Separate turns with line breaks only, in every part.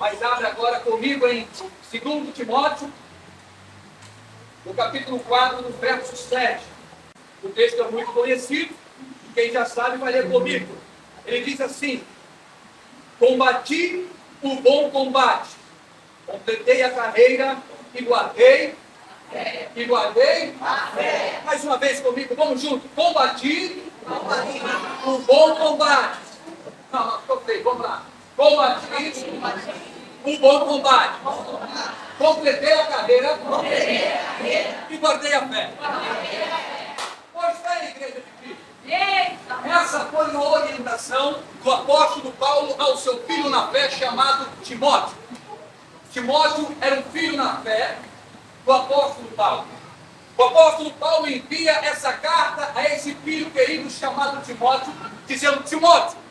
Mas abre agora comigo em 2 Timóteo, no capítulo 4, no verso 7. O texto é muito conhecido, quem já sabe vai ler comigo. Ele diz assim: combati o bom combate, completei a carreira e guardei. Mais uma vez comigo, vamos junto. Combati o bom combate. Não, ficou feio, vamos lá. Combati o bom combate. Completei a carreira e guardei a fé. Pois bem, igreja de Cristo. Essa foi uma orientação do apóstolo Paulo ao seu filho na fé chamado Timóteo. Timóteo era um filho na fé do apóstolo Paulo. O apóstolo Paulo envia essa carta a esse filho querido chamado Timóteo, dizendo: Timóteo,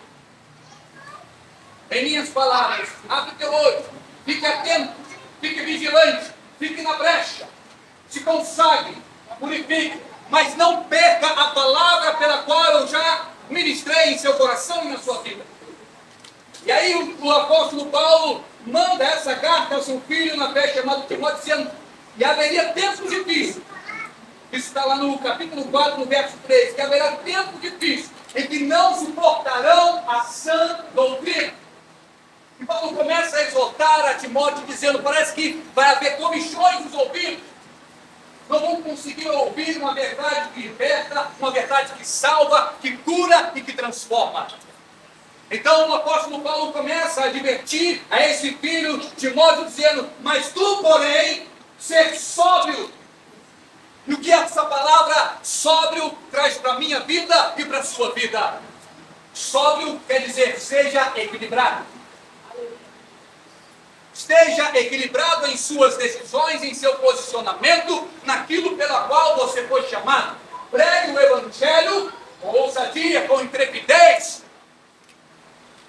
em minhas palavras, abre teu olho, fique atento, fique vigilante, fique na brecha, se consagre, purifique, mas não perca a palavra pela qual eu já ministrei em seu coração e na sua vida. E aí o apóstolo Paulo manda essa carta ao seu filho na fé chamado Timóteo, dizendo: e haveria tempos difíceis. Isso está lá no capítulo 4, no verso 3, que haverá tempos difíceis em que não suportarão a sã doutrina. E Paulo começa a exortar a Timóteo, dizendo: parece que vai haver comichões nos ouvidos. Não vão conseguir ouvir uma verdade que liberta, uma verdade que salva, que cura e que transforma. Então o apóstolo Paulo começa a advertir a esse filho Timóteo, dizendo: mas tu, porém, ser sóbrio. E o que essa palavra sóbrio traz para a minha vida e para a sua vida? Sóbrio quer dizer seja equilibrado. Esteja equilibrado em suas decisões, em seu posicionamento, naquilo pela qual você foi chamado. Pregue o evangelho com ousadia, com intrepidez,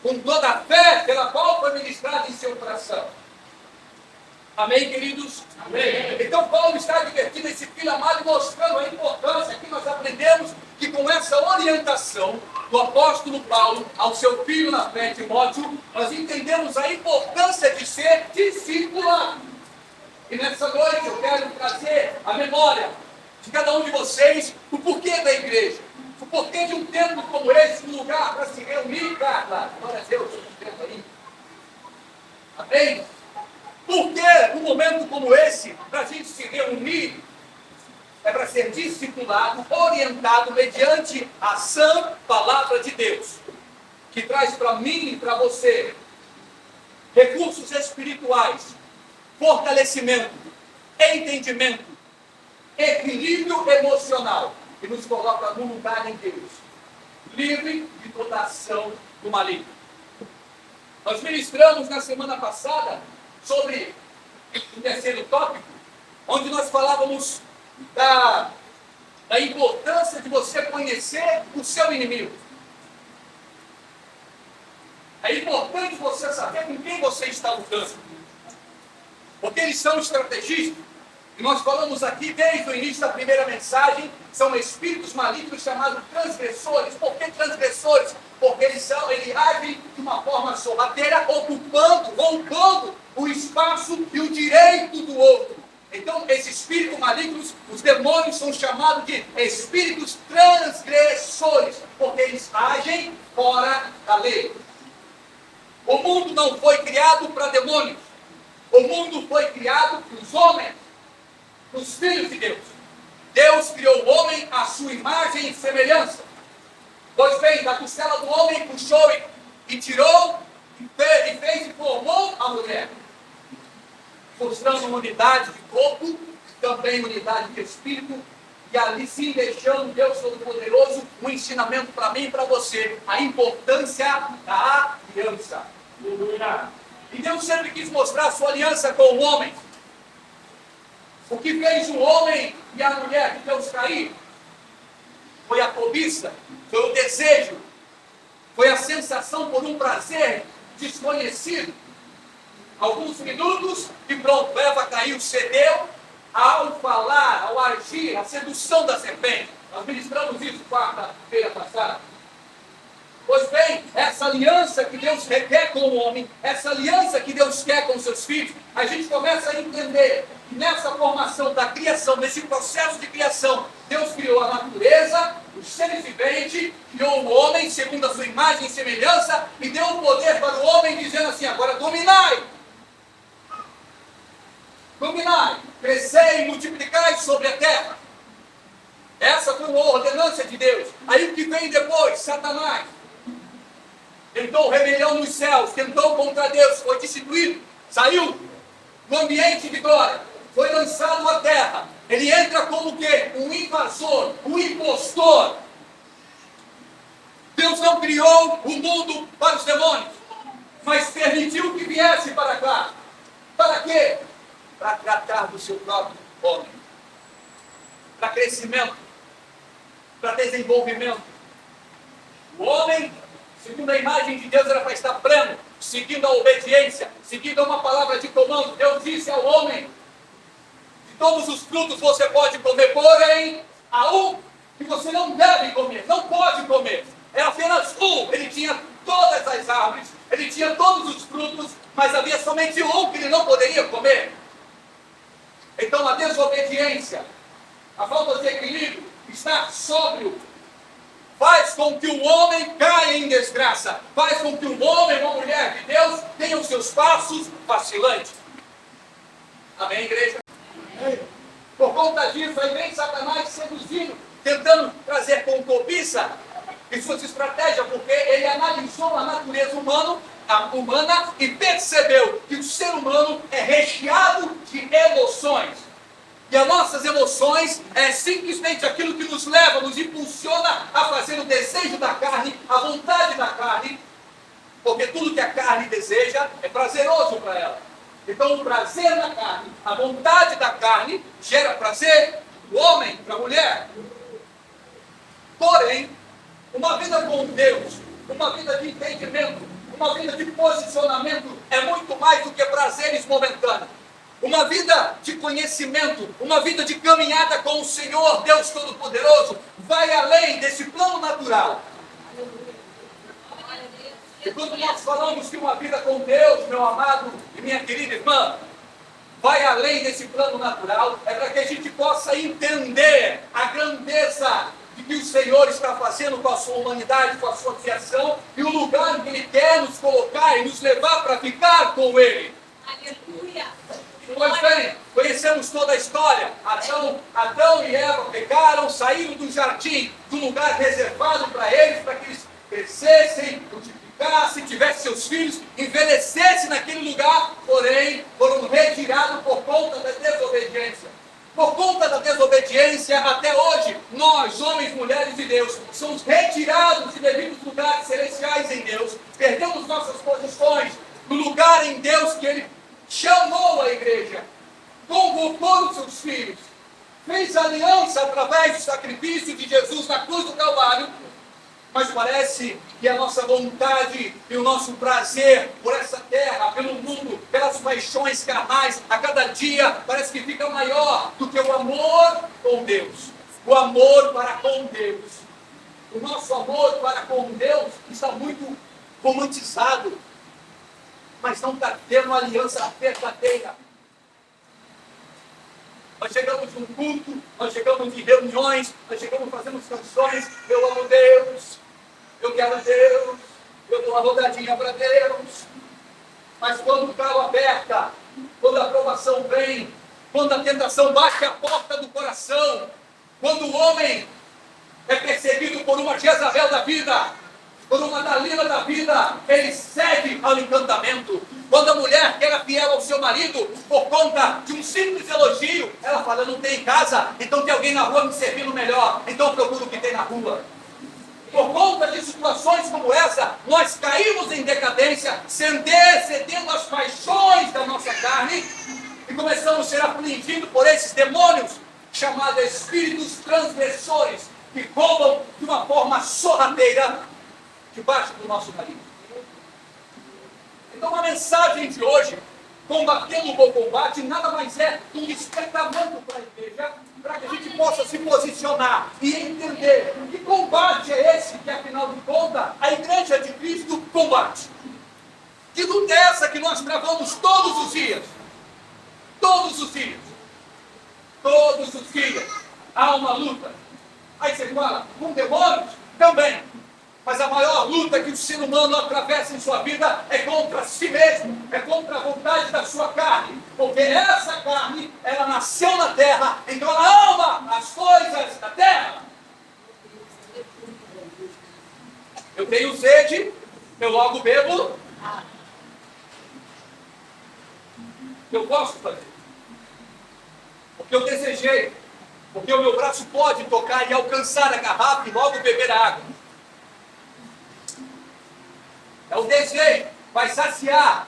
com toda a fé pela qual foi ministrado em seu coração. Amém, queridos? Amém. Então Paulo está advertindo esse filho amado e mostrando a importância que nós aprendemos que com essa orientação do apóstolo Paulo ao seu filho na fé, Timóteo, nós entendemos a importância de ser discipulado. E nessa noite eu quero trazer a memória de cada um de vocês o porquê da igreja, o porquê de um tempo como esse, um lugar para se reunir, cara. Glória a Deus, aí. Amém? Porque um momento como esse, para a gente se reunir, é para ser discipulado, orientado mediante a sã palavra de Deus, que traz para mim e para você recursos espirituais, fortalecimento, entendimento, equilíbrio emocional, e nos coloca no lugar em Deus, livre de toda ação do maligno. Nós ministramos na semana passada sobre o terceiro tópico, onde nós falávamos da importância de você conhecer o seu inimigo. É importante você saber com quem você está lutando, porque eles são estrategistas. E nós falamos aqui desde o início da primeira mensagem, são espíritos malignos chamados transgressores. Por que transgressores? Porque eles agem de uma forma sorrateira, roubando o espaço e o direito do outro. Então, esses espíritos malignos, os demônios, são chamados de espíritos transgressores, porque eles agem fora da lei. O mundo não foi criado para demônios. O mundo foi criado para os homens, para os filhos de Deus. Deus criou o homem à sua imagem e semelhança. Pois bem, da costela do homem puxou e tirou, e fez e formou a mulher, mostrando uma unidade de corpo, também unidade de espírito, e ali sim deixando Deus Todo-Poderoso um ensinamento para mim e para você, a importância da aliança. E Deus sempre quis mostrar a sua aliança com o homem. O que fez o homem e a mulher de Deus cair foi a cobiça, foi o desejo, foi a sensação por um prazer desconhecido. Alguns minutos e pronto, Eva caiu, cedeu ao falar, ao agir, a sedução da serpente. Nós ministramos isso quarta-feira passada. Pois bem, essa aliança que Deus requer com o homem, essa aliança que Deus quer com seus filhos, a gente começa a entender que nessa formação da criação, nesse processo de criação, Deus criou a natureza, os seres viventes, criou o homem segundo a sua imagem e semelhança, e deu o poder para o homem, dizendo assim: agora dominai, crescei e multiplicai sobre a terra. Essa foi uma ordenança de Deus. Aí o que vem depois? Satanás tentou rebelião nos céus, tentou contra Deus, foi destituído, saiu do ambiente de glória, foi lançado à terra. Ele entra como o quê? Um invasor, um impostor. Deus não criou o mundo para os demônios, mas permitiu que viesse para cá. Para quê? Para tratar do seu próprio homem, para crescimento, para desenvolvimento. O homem, segundo a imagem de Deus, era para estar pleno, seguindo a obediência, seguindo uma palavra de comando. Deus disse ao homem: de todos os frutos você pode comer, porém há um que você não deve comer, não pode comer. É apenas um. Ele tinha todas as árvores, ele tinha todos os frutos, mas havia somente um que ele não poderia comer. Então a desobediência, a falta de equilíbrio, estar sóbrio, faz com que o homem caia em desgraça, faz com que um homem ou uma mulher de Deus tenha os seus passos vacilantes. Amém, igreja? Amém. Por conta disso, aí vem Satanás seduzindo, tentando trazer com cobiça em suas estratégias, porque ele analisou a natureza humana e percebeu que o ser humano é recheado de emoções. E as nossas emoções é simplesmente aquilo que nos leva, nos impulsiona a fazer o desejo da carne, a vontade da carne, porque tudo que a carne deseja é prazeroso para ela. Então o prazer da carne, a vontade da carne, gera prazer do homem, para a mulher. Porém, uma vida com Deus, uma vida de entendimento, uma vida de posicionamento é muito mais do que prazeres momentâneos. Uma vida de conhecimento, uma vida de caminhada com o Senhor, Deus Todo-Poderoso, vai além desse plano natural. E quando nós falamos que uma vida com Deus, meu amado e minha querida irmã, vai além desse plano natural, é para que a gente possa entender a grandeza de que o Senhor está fazendo com a sua humanidade, com a sua criação, e o lugar em que Ele quer nos colocar e nos levar para ficar com Ele.
Aleluia!
Pois bem, conhecemos toda a história. Adão e Eva pecaram, saíram do jardim, do lugar reservado para eles, para que eles crescessem, multiplicassem, tivessem seus filhos, envelhecessem naquele lugar, porém foram retirados por conta da desobediência. Por conta da desobediência, até hoje, nós, homens, mulheres de Deus, somos retirados de devidos lugares celestiais em Deus, perdemos nossas posições no lugar em Deus que Ele chamou a igreja, convocou os seus filhos, fez aliança através do sacrifício de Jesus na cruz do Calvário, mas parece que a nossa vontade e o nosso prazer por essa terra, pelo mundo, pelas paixões carnais, a cada dia parece que fica maior do que o amor com Deus, o amor para com Deus. O nosso amor para com Deus está muito romantizado, mas não está tendo uma aliança verdadeira. Nós chegamos num culto, nós chegamos em reuniões, nós chegamos fazendo canções: eu amo Deus, eu quero Deus, eu dou uma rodadinha para Deus. Mas quando o carro aperta, quando a aprovação vem, quando a tentação bate a porta do coração, quando o homem é perseguido por uma Jezabel da vida, por uma Dalila da vida, ele cede ao encantamento. Quando a mulher que era fiel ao seu marido, por conta de um simples elogio, ela fala: não tem em casa, então tem alguém na rua me servindo melhor, então eu procuro o que tem na rua. Por conta de situações como essa, nós caímos em decadência, cedendo às paixões da nossa carne, e começamos a ser afligidos por esses demônios, chamados espíritos transgressores, que roubam de uma forma sorrateira debaixo do nosso nariz. Então a mensagem de hoje, combatendo o bom combate, nada mais é um despertamento para a igreja para que a gente possa se posicionar e entender que combate é esse que, afinal de contas, a Igreja de Cristo combate. Que luta é essa que nós travamos todos os dias? Todos os dias. Todos os dias há uma luta. Aí você fala, com demônios? Também. Mas a maior luta que o ser humano atravessa em sua vida é contra si mesmo, é contra a vontade da sua carne. Porque essa carne, ela nasceu na terra, então ela ama as coisas da terra. Eu tenho sede, eu logo bebo. Eu posso fazer. Porque eu desejei. Porque o meu braço pode tocar e alcançar a garrafa e logo beber a água. É o desejo, vai saciar.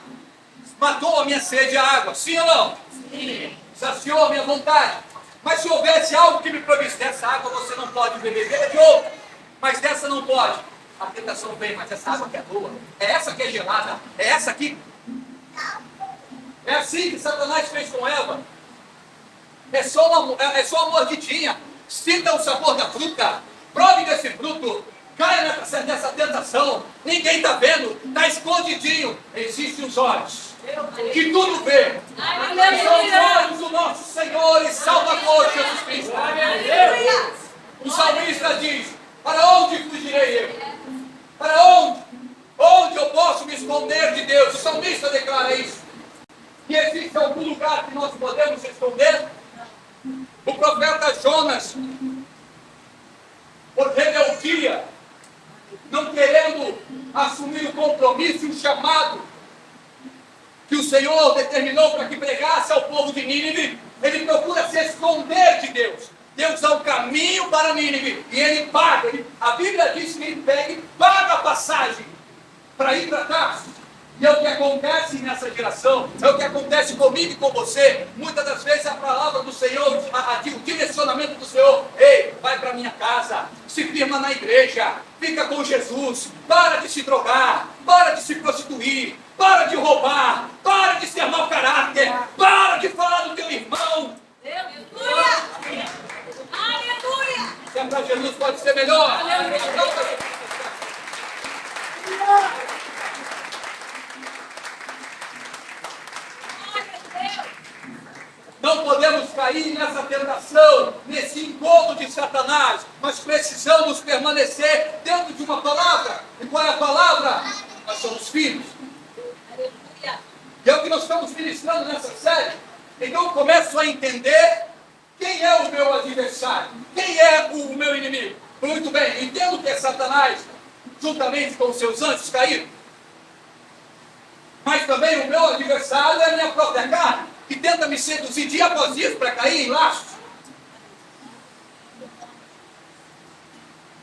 Matou a minha sede a água, sim ou não? Sim. Saciou a minha vontade. Mas se houvesse algo que me provisse dessa água, você não pode beber. Beba de outra, mas dessa não pode. A tentação vem, mas essa água que é boa. É essa que é gelada. É essa aqui. É assim que Satanás fez com Eva. É só uma mordidinha. Sinta o sabor da fruta. Prove desse fruto. Caia nessa tentação. Ninguém está vendo. Está escondidinho. Existem os olhos que tudo vê. Que são os olhos do nosso Senhor e Salvador Jesus Cristo. O salmista diz: para onde fugirei eu? Para onde? Onde eu posso me esconder de Deus? O salmista declara isso. Que existe algum lugar que nós podemos esconder? O profeta Jonas, por rebeldia, não querendo assumir o compromisso e o chamado que o Senhor determinou para que pregasse ao povo de Nínive, ele procura se esconder de Deus. Deus dá um caminho para Nínive e ele paga. A Bíblia diz que ele pega e paga a passagem para ir para Tarso. E é o que acontece nessa geração, é o que acontece comigo e com você. Muitas das vezes a palavra do Senhor, o direcionamento do Senhor: ei, vai para minha casa, se firma na igreja, fica com Jesus, para de se drogar, para de se prostituir, para de roubar, para de ser mau caráter, para de falar do teu irmão. Aleluia! Aleluia! Se é para Jesus, pode ser melhor. Aleluia! Não podemos cair nessa tentação, nesse engodo de Satanás, mas precisamos permanecer dentro de uma palavra. E qual é a palavra? Nós somos filhos. E é o que nós estamos ministrando nessa série. Então eu começo a entender quem é o meu adversário, quem é o meu inimigo. Muito bem, entendo que é Satanás, juntamente com os seus anjos caídos. Mas também o meu adversário é a minha própria carne, que tenta me seduzir dia após dia para cair em laços.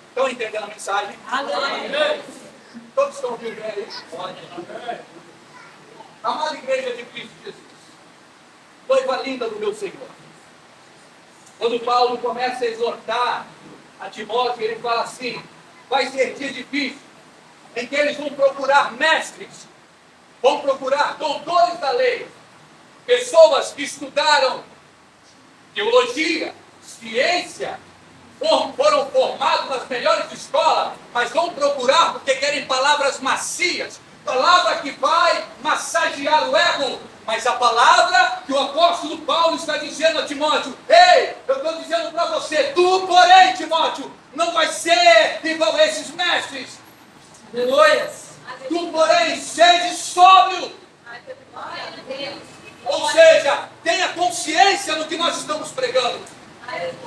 Estão entendendo a mensagem? Amém. Todos estão ouvindo aí? Amada igreja de Cristo Jesus, noiva linda do meu Senhor. Quando Paulo começa a exortar a Timóteo, ele fala assim: vai ser dia difícil, em que eles vão procurar mestres, vão procurar doutores da lei, pessoas que estudaram teologia, ciência, foram formados nas melhores escolas, mas vão procurar porque querem palavras macias, palavra que vai massagear o ego. Mas a palavra que o apóstolo Paulo está dizendo a Timóteo: ei, eu estou dizendo para você, tu, porém, Timóteo, não vai ser igual a esses mestres. Aleluia. Tu, porém, seja sóbrio. Ou seja, tenha consciência no que nós estamos pregando.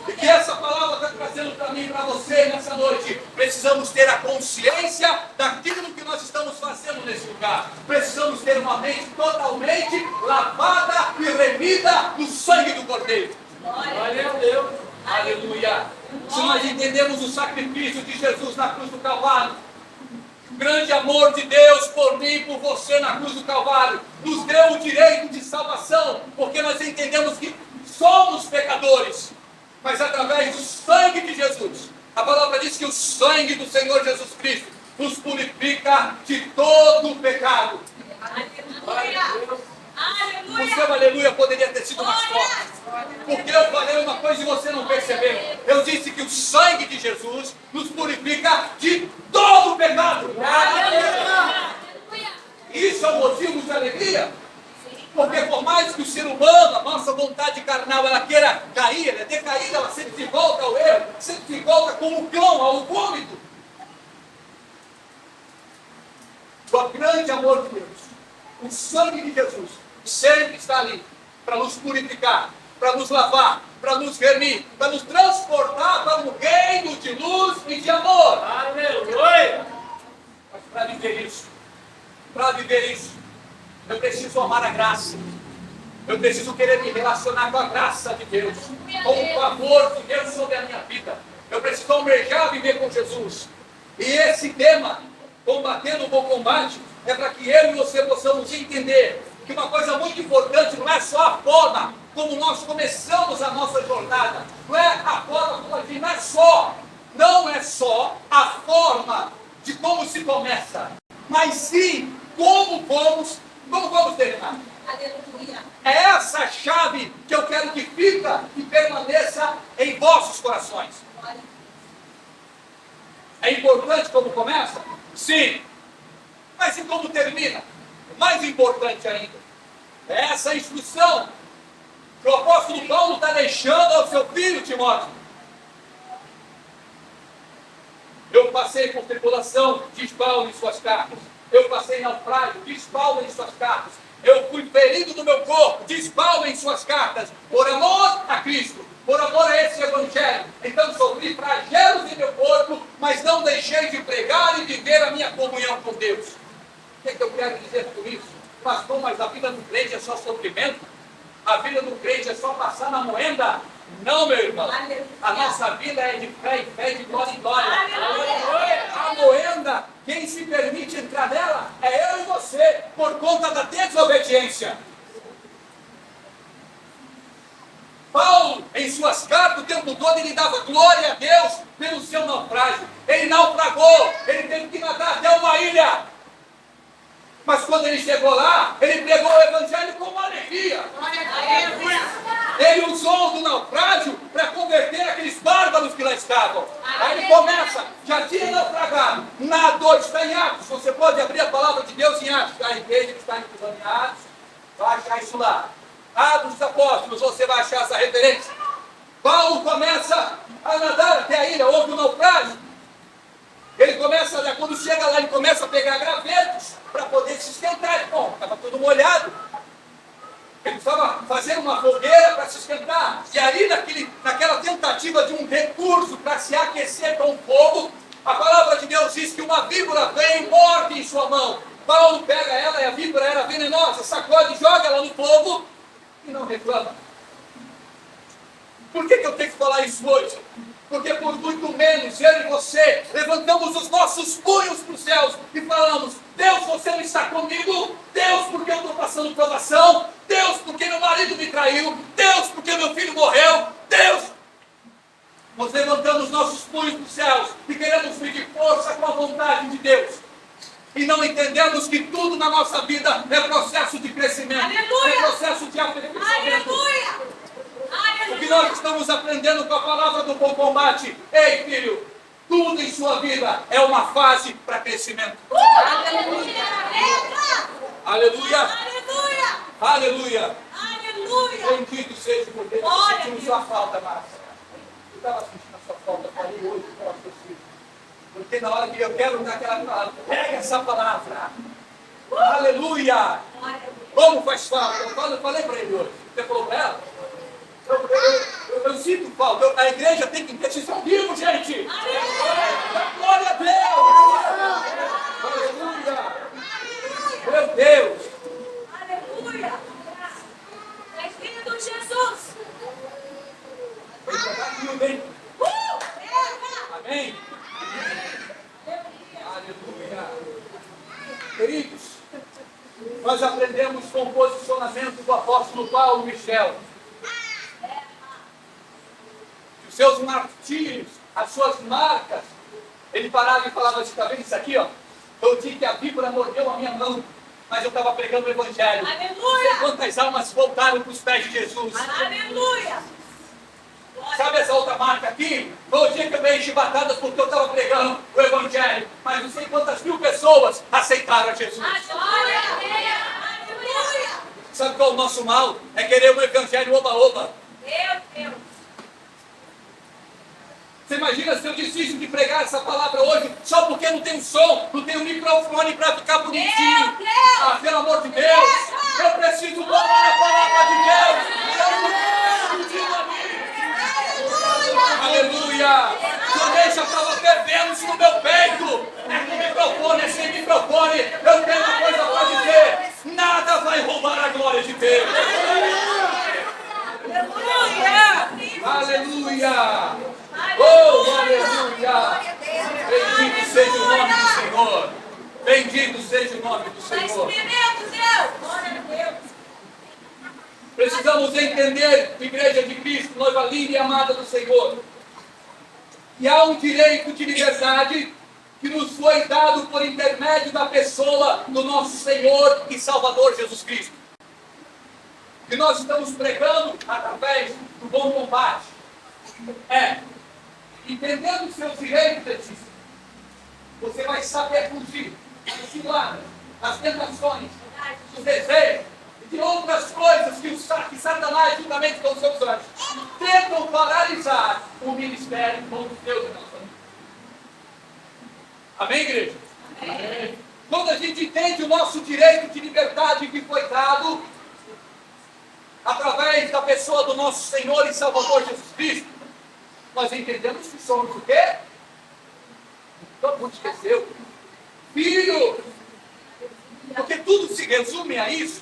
E que essa palavra está trazendo para mim e para você nessa noite. Precisamos ter a consciência daquilo que nós estamos fazendo nesse lugar. Precisamos ter uma mente totalmente lavada e remida no sangue do Cordeiro. Glória a Deus. Aleluia. Se nós entendemos o sacrifício de Jesus na cruz do Calvário, o grande amor de Deus por mim e por você na cruz do Calvário nos deu o direito de salvação, porque nós entendemos que somos pecadores, mas através do sangue de Jesus. A palavra diz que o sangue do Senhor Jesus Cristo nos purifica de todo o pecado. Aleluia. O seu aleluia poderia ter sido mais forte, porque eu falei uma coisa e você não Jesus nos purifica de todo o pecado. Isso é um motivo de alegria. Porque por mais que o ser humano, a nossa vontade carnal, ela queira cair, ela é decaída, ela sempre se volta ao erro, sempre se volta como um cão ao vômito. O grande amor de Deus, o sangue de Jesus, sempre está ali para nos purificar, para nos lavar, para nos remir, para nos transportar para um reino de luz e de amor. Aleluia! Mas para viver isso, eu preciso amar a graça. Eu preciso querer me relacionar com a graça de Deus, com o favor de Deus sobre a minha vida. Eu preciso almejar viver com Jesus. E esse tema, combatendo o bom combate, é para que eu e você possamos entender que uma coisa muito importante não é só a forma como nós começamos a nossa jornada, não é a forma como a gente, não é só a forma de como se começa, mas sim como vamos terminar.
Aleluia.
É essa a chave que eu quero que fica e permaneça em vossos corações. É importante como começa? Sim. Mas e como termina? Mais importante ainda, é essa instrução que o apóstolo Paulo está deixando ao seu filho Timóteo. Eu passei por tribulação, diz Paulo em suas cartas. Eu passei naufrágio, diz Paulo em suas cartas. Eu fui ferido no meu corpo, diz Paulo em suas cartas, por amor a Cristo, por amor a esse evangelho. Então sofri flagelos em meu corpo, mas não deixei de pregar e viver a minha comunhão com Deus. O que eu quero dizer com isso? Pastor, mas a vida do crente é só sofrimento? A vida do crente é só passar na moenda? Não, meu irmão. A nossa vida é de fé em fé, de glória em glória. A moenda, quem se permite entrar nela é eu e você, por conta da desobediência. Paulo, em suas cartas, o tempo todo, ele dava glória a Deus pelo seu naufrágio. Ele naufragou, ele teve que nadar até uma ilha. Mas quando ele chegou lá, ele pregou o evangelho com alegria. Ele usou do naufrágio para converter aqueles bárbaros que lá estavam. Aí ele começa, já tinha naufragado, nadou, está em Atos. Você pode abrir a palavra de Deus em Atos. A igreja que está em Atos, vai achar isso lá. Atos dos Apóstolos, você vai achar essa referência. Paulo começa a nadar até a ilha, houve um naufrágio. Ele começa, quando chega lá, ele começa a pegar gravetos para poder se esquentar. Bom, estava tudo molhado. Ele estava fazendo uma fogueira para se esquentar. E aí, naquela tentativa de um recurso para se aquecer com o fogo, a palavra de Deus diz que uma víbora vem e morde em sua mão. Paulo pega ela, e a víbora era venenosa, sacode, joga ela no fogo e não reclama. Por que eu tenho que falar isso hoje? Porque por muito menos eu e você levantamos os nossos punhos para os céus e falamos: Deus, você não está comigo. Deus, porque eu estou passando provação. Deus, porque meu marido me traiu. Deus, porque meu filho morreu. Deus, nós levantamos nossos punhos para os céus e queremos medir força com a vontade de Deus. E não entendemos que tudo na nossa vida é processo de crescimento. Aleluia! É processo de aperfeiçoamento.
Aleluia!
O que nós estamos aprendendo com a palavra do bom combate? Ei, filho, tudo em sua vida é uma fase para crescimento.
Aleluia!
Aleluia!
Aleluia!
Aleluia!
Aleluia!
Bendito seja por Deus. Eu senti sua falta, Márcia. Eu estava sentindo a sua falta, falei hoje com os seus filhos. Porque na hora que eu quero dar aquela palavra, pega essa palavra. Aleluia! Como faz falta? Eu falei para ele hoje. Você falou para ela? Eu sinto falta. A igreja tem que ter. Vocês estão vivos, gente! Glória a Deus! Aleluia! Meu Deus!
Aleluia! É filho de Jesus!
Amém? Aleluia! Queridos, nós aprendemos com o posicionamento do apóstolo Paulo Michel. Os seus martírios, as suas marcas, ele parava e falava assim: está vendo isso aqui, ó? Eu disse que a víbora mordeu a minha mão, mas eu estava pregando o evangelho.
Aleluia!
Quantas almas voltaram para os pés de Jesus?
Aleluia!
Sabe essa outra marca aqui? Foi o dia que eu dei chibatadas porque eu estava pregando o Evangelho. Mas não sei quantas mil pessoas aceitaram a Jesus.
Aleluia.
Sabe qual é o nosso mal? É querer um Evangelho oba-oba.
Meu Deus.
Você imagina se eu desisto de pregar essa palavra hoje só porque não tem um som, não tem um microfone para ficar bonitinho?
Meu Deus!
Ah, pelo amor de Deus! Eu preciso falar a palavra de Deus! Aleluia! Também já estava fervendo isso no meu peito! É com microfone, é sem microfone! Eu tenho uma coisa para dizer! Nada vai roubar a glória de Deus! Aleluia! Oh, aleluia! Bendito seja o nome do Senhor! Bendito seja o nome do Senhor! Precisamos entender, Igreja de Cristo, noiva linda e amada do Senhor, que há um direito de liberdade que nos foi dado por intermédio da pessoa do nosso Senhor e Salvador Jesus Cristo. Que nós estamos pregando através do bom combate. Entendendo os seus direitos, Letícia, você vai saber fugir das ciladas, das tentações, dos desejos e de outras coisas que Satanás, juntamente com os seus anjos, tentam paralisar o ministério com Deus em nossa vida. Amém, igreja? Amém. Quando a gente entende o nosso direito de liberdade que foi dado através da pessoa do nosso Senhor e Salvador Jesus Cristo, nós entendemos que somos o quê? Todo mundo esqueceu. Filho! Porque tudo se resume a isso.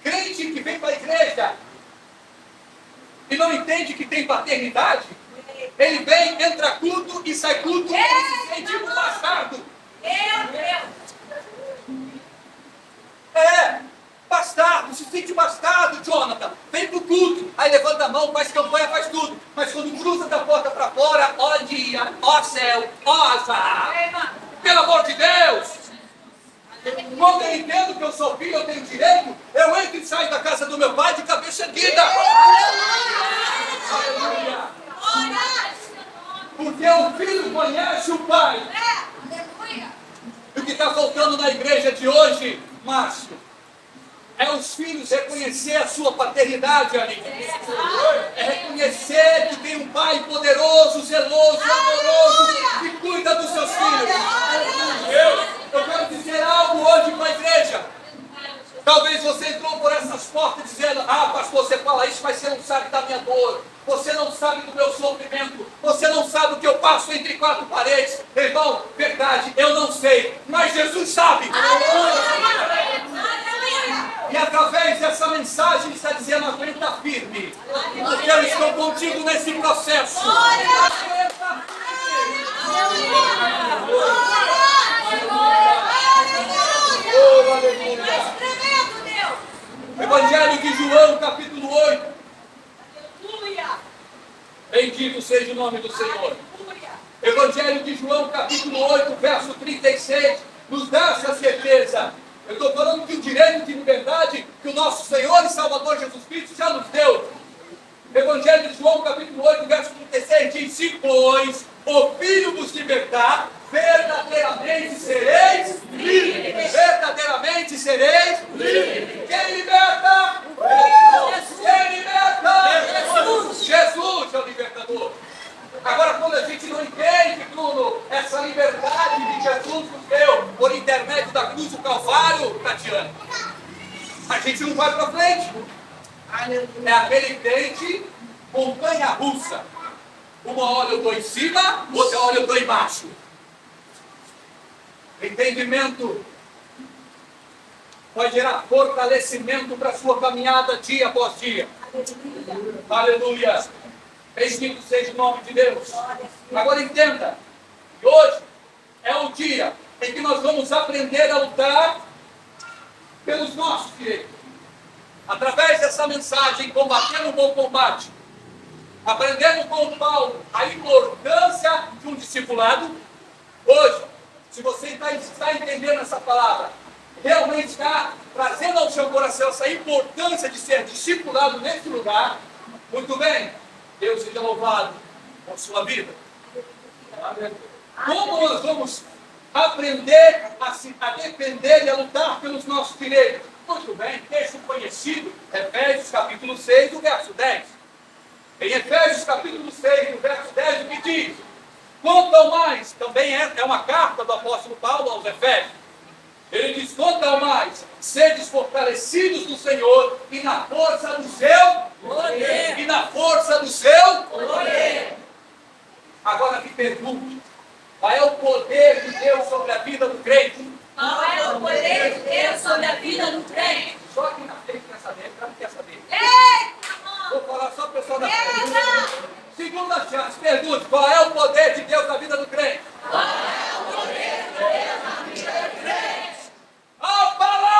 Crente que vem para a igreja e não entende que tem paternidade, ele vem, entra culto e sai culto e se sente um bastardo. Bastardo, se sente bastardo, Jonathan. Vem pro culto, aí levanta a mão, faz campanha, faz tudo. Mas quando cruza da porta para fora, ó dia, ó céu, ó azar. Pelo amor de Deus! Quando eu entendo que eu sou filho, eu tenho direito, eu entro e saio da casa do meu pai de cabeça erguida. Aleluia! Porque o filho conhece o pai. E o que está faltando na igreja de hoje, Márcio, é os filhos reconhecer a sua paternidade, amigo. É reconhecer que tem um pai poderoso, zeloso, amoroso, que cuida dos seus filhos. Eu quero dizer algo hoje para a igreja. Talvez você entrou por essas portas dizendo: ah, pastor, você fala isso, mas você não sabe da minha dor. Você não sabe do meu sofrimento. Você não sabe o que eu passo entre quatro paredes. Irmão, verdade, eu não sei. Mas Jesus sabe. E através dessa mensagem está dizendo: aguenta firme. Porque eu estou contigo nesse processo. Aguenta firme. Oh, aleluia. Evangelho de João, capítulo 8. Bendito seja o nome do Senhor. Evangelho de João, capítulo 8, verso 36, nos dá essa certeza. Eu estou falando que o direito de liberdade que o nosso Senhor e Salvador Jesus Cristo já nos deu. Evangelho de João, capítulo 8, verso 36, diz: se, pois, o Filho vos libertar, verdadeiramente sereis livres. Verdadeiramente sereis livres. Quem liberta? Quem liberta? Jesus é o libertador. Agora, quando a gente não entende, Bruno, essa liberdade de Jesus nos deu por intermédio da cruz do Calvário, Tatiana, a gente não vai para frente. É aquele crente montanha-russa. Uma hora eu estou em cima, outra hora eu estou embaixo. Entendimento vai gerar fortalecimento para a sua caminhada dia após dia. Aleluia. Bendito seja o nome de Deus. Agora entenda, que hoje é o dia em que nós vamos aprender a lutar pelos nossos direitos. Através dessa mensagem, combatendo o bom combate, aprendendo com Paulo a importância de um discipulado. Hoje, se você está entendendo essa palavra, realmente está trazendo ao seu coração essa importância de ser discipulado nesse lugar, muito bem, Deus seja louvado por sua vida. Como nós vamos aprender a defender e a lutar pelos nossos direitos? Muito bem, texto conhecido, Efésios capítulo 6, do verso 10. Em Efésios capítulo 6, do verso 10, o que diz? Quanto ao mais, também é uma carta do apóstolo Paulo aos Efésios. Ele diz, quanto ao mais, sedes fortalecidos no Senhor e na força do seu poder. E na força do seu poder. Agora me pergunte, qual é o poder de Deus sobre a vida do crente?
Qual é o poder de Deus sobre a vida do crente?
Só aqui na frente quer saber, quer saber.
Eita,
Vou falar só para o pessoal da frente.
Eita!
Segunda chance, pergunte, qual é o poder de Deus na vida do crente?
Qual é o poder de Deus na vida do crente?
A palavra!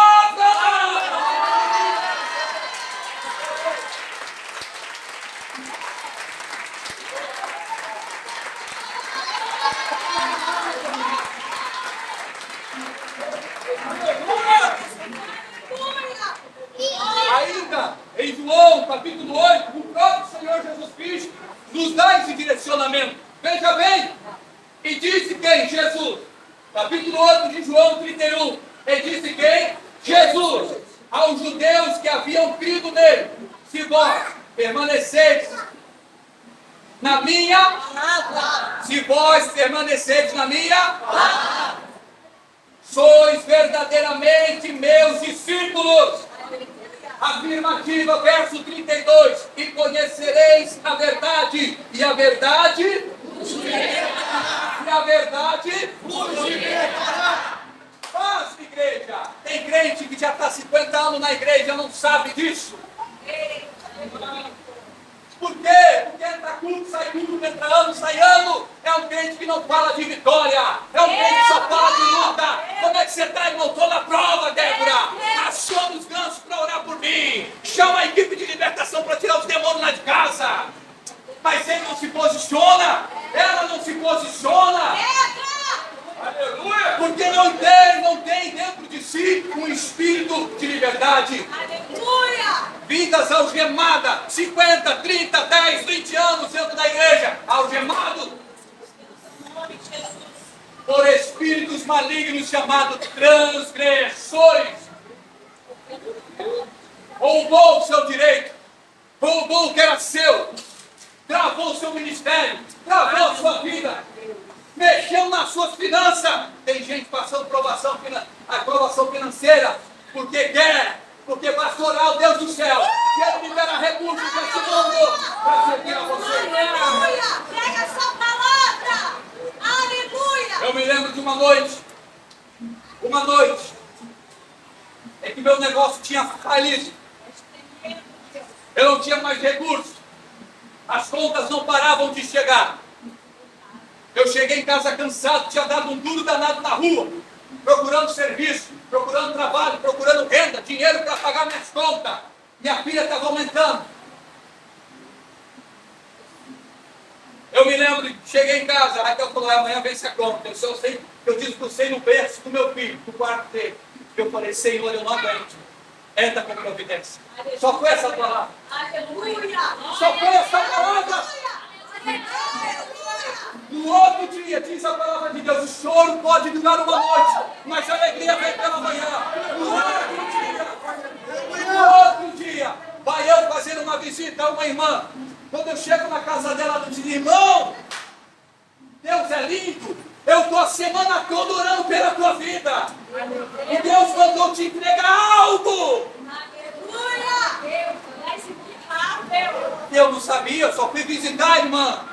Ainda em João capítulo 8, o próprio Senhor Jesus Cristo nos dá esse direcionamento. Veja bem, e disse quem? Jesus. Capítulo 8 de João 31. E disse quem? Jesus. Aos judeus que haviam crido nele: se vós permaneceis na minha palavra, se vós permaneceis na minha palavra, sois verdadeiramente meus discípulos. Afirmativa, verso 32. E conhecereis a verdade, e a verdade vos libertará. E a verdade vos libertará. Mas, igreja, tem crente que já está 50 anos na igreja e não sabe disso. Por quê? Porque entra culto, sai culto, entra ano, sai ano. É um crente que não fala de vitória. É um crente que só fala de luta. Como é que você está, irmão? Estou na prova, Débora. Aciona os gansos para orar por mim. Chama a equipe de libertação para tirar os demônios lá de casa. Mas ele não se posiciona. Ela não se posiciona. Aleluia! Porque não tem dentro de si um espírito de liberdade.
Aleluia!
Vidas algemadas, 50, 30, 10, 20 anos dentro da igreja, algemado por espíritos malignos chamados transgressores. Roubou o seu direito, roubou o que era seu, travou o seu ministério, travou a sua vida, mexeu nas suas finanças. Tem gente passando aprovação financeira porque quer, porque pastoral, Deus do céu, quer liberar recursos desse mundo para servir a você.
Aleluia! Pega essa palavra! Aleluia!
Eu me lembro de uma noite em que meu negócio tinha falido. Eu não tinha mais recursos. As contas não paravam de chegar. Eu cheguei em casa cansado, tinha dado um duro danado na rua, procurando serviço, procurando trabalho, procurando renda, dinheiro para pagar minhas contas. Minha filha estava aumentando. Eu me lembro, cheguei em casa, a Raquel falou, amanhã vence a conta. Eu disse que eu sei no berço do meu filho, do quarto dele. Eu falei, Senhor, eu não aguento. Entra com providência. Só foi essa palavra.
Aleluia!
Só foi essa palavra. No outro dia, diz a palavra de Deus, o choro pode durar uma noite, mas a alegria vem pela manhã. No outro dia, vai eu fazer uma visita a uma irmã. Quando eu chego na casa dela, ela diz, irmão, Deus é lindo, eu estou a semana toda orando pela tua vida. E Deus mandou te entregar algo.
Aleluia!
Eu não sabia, eu só fui visitar a irmã.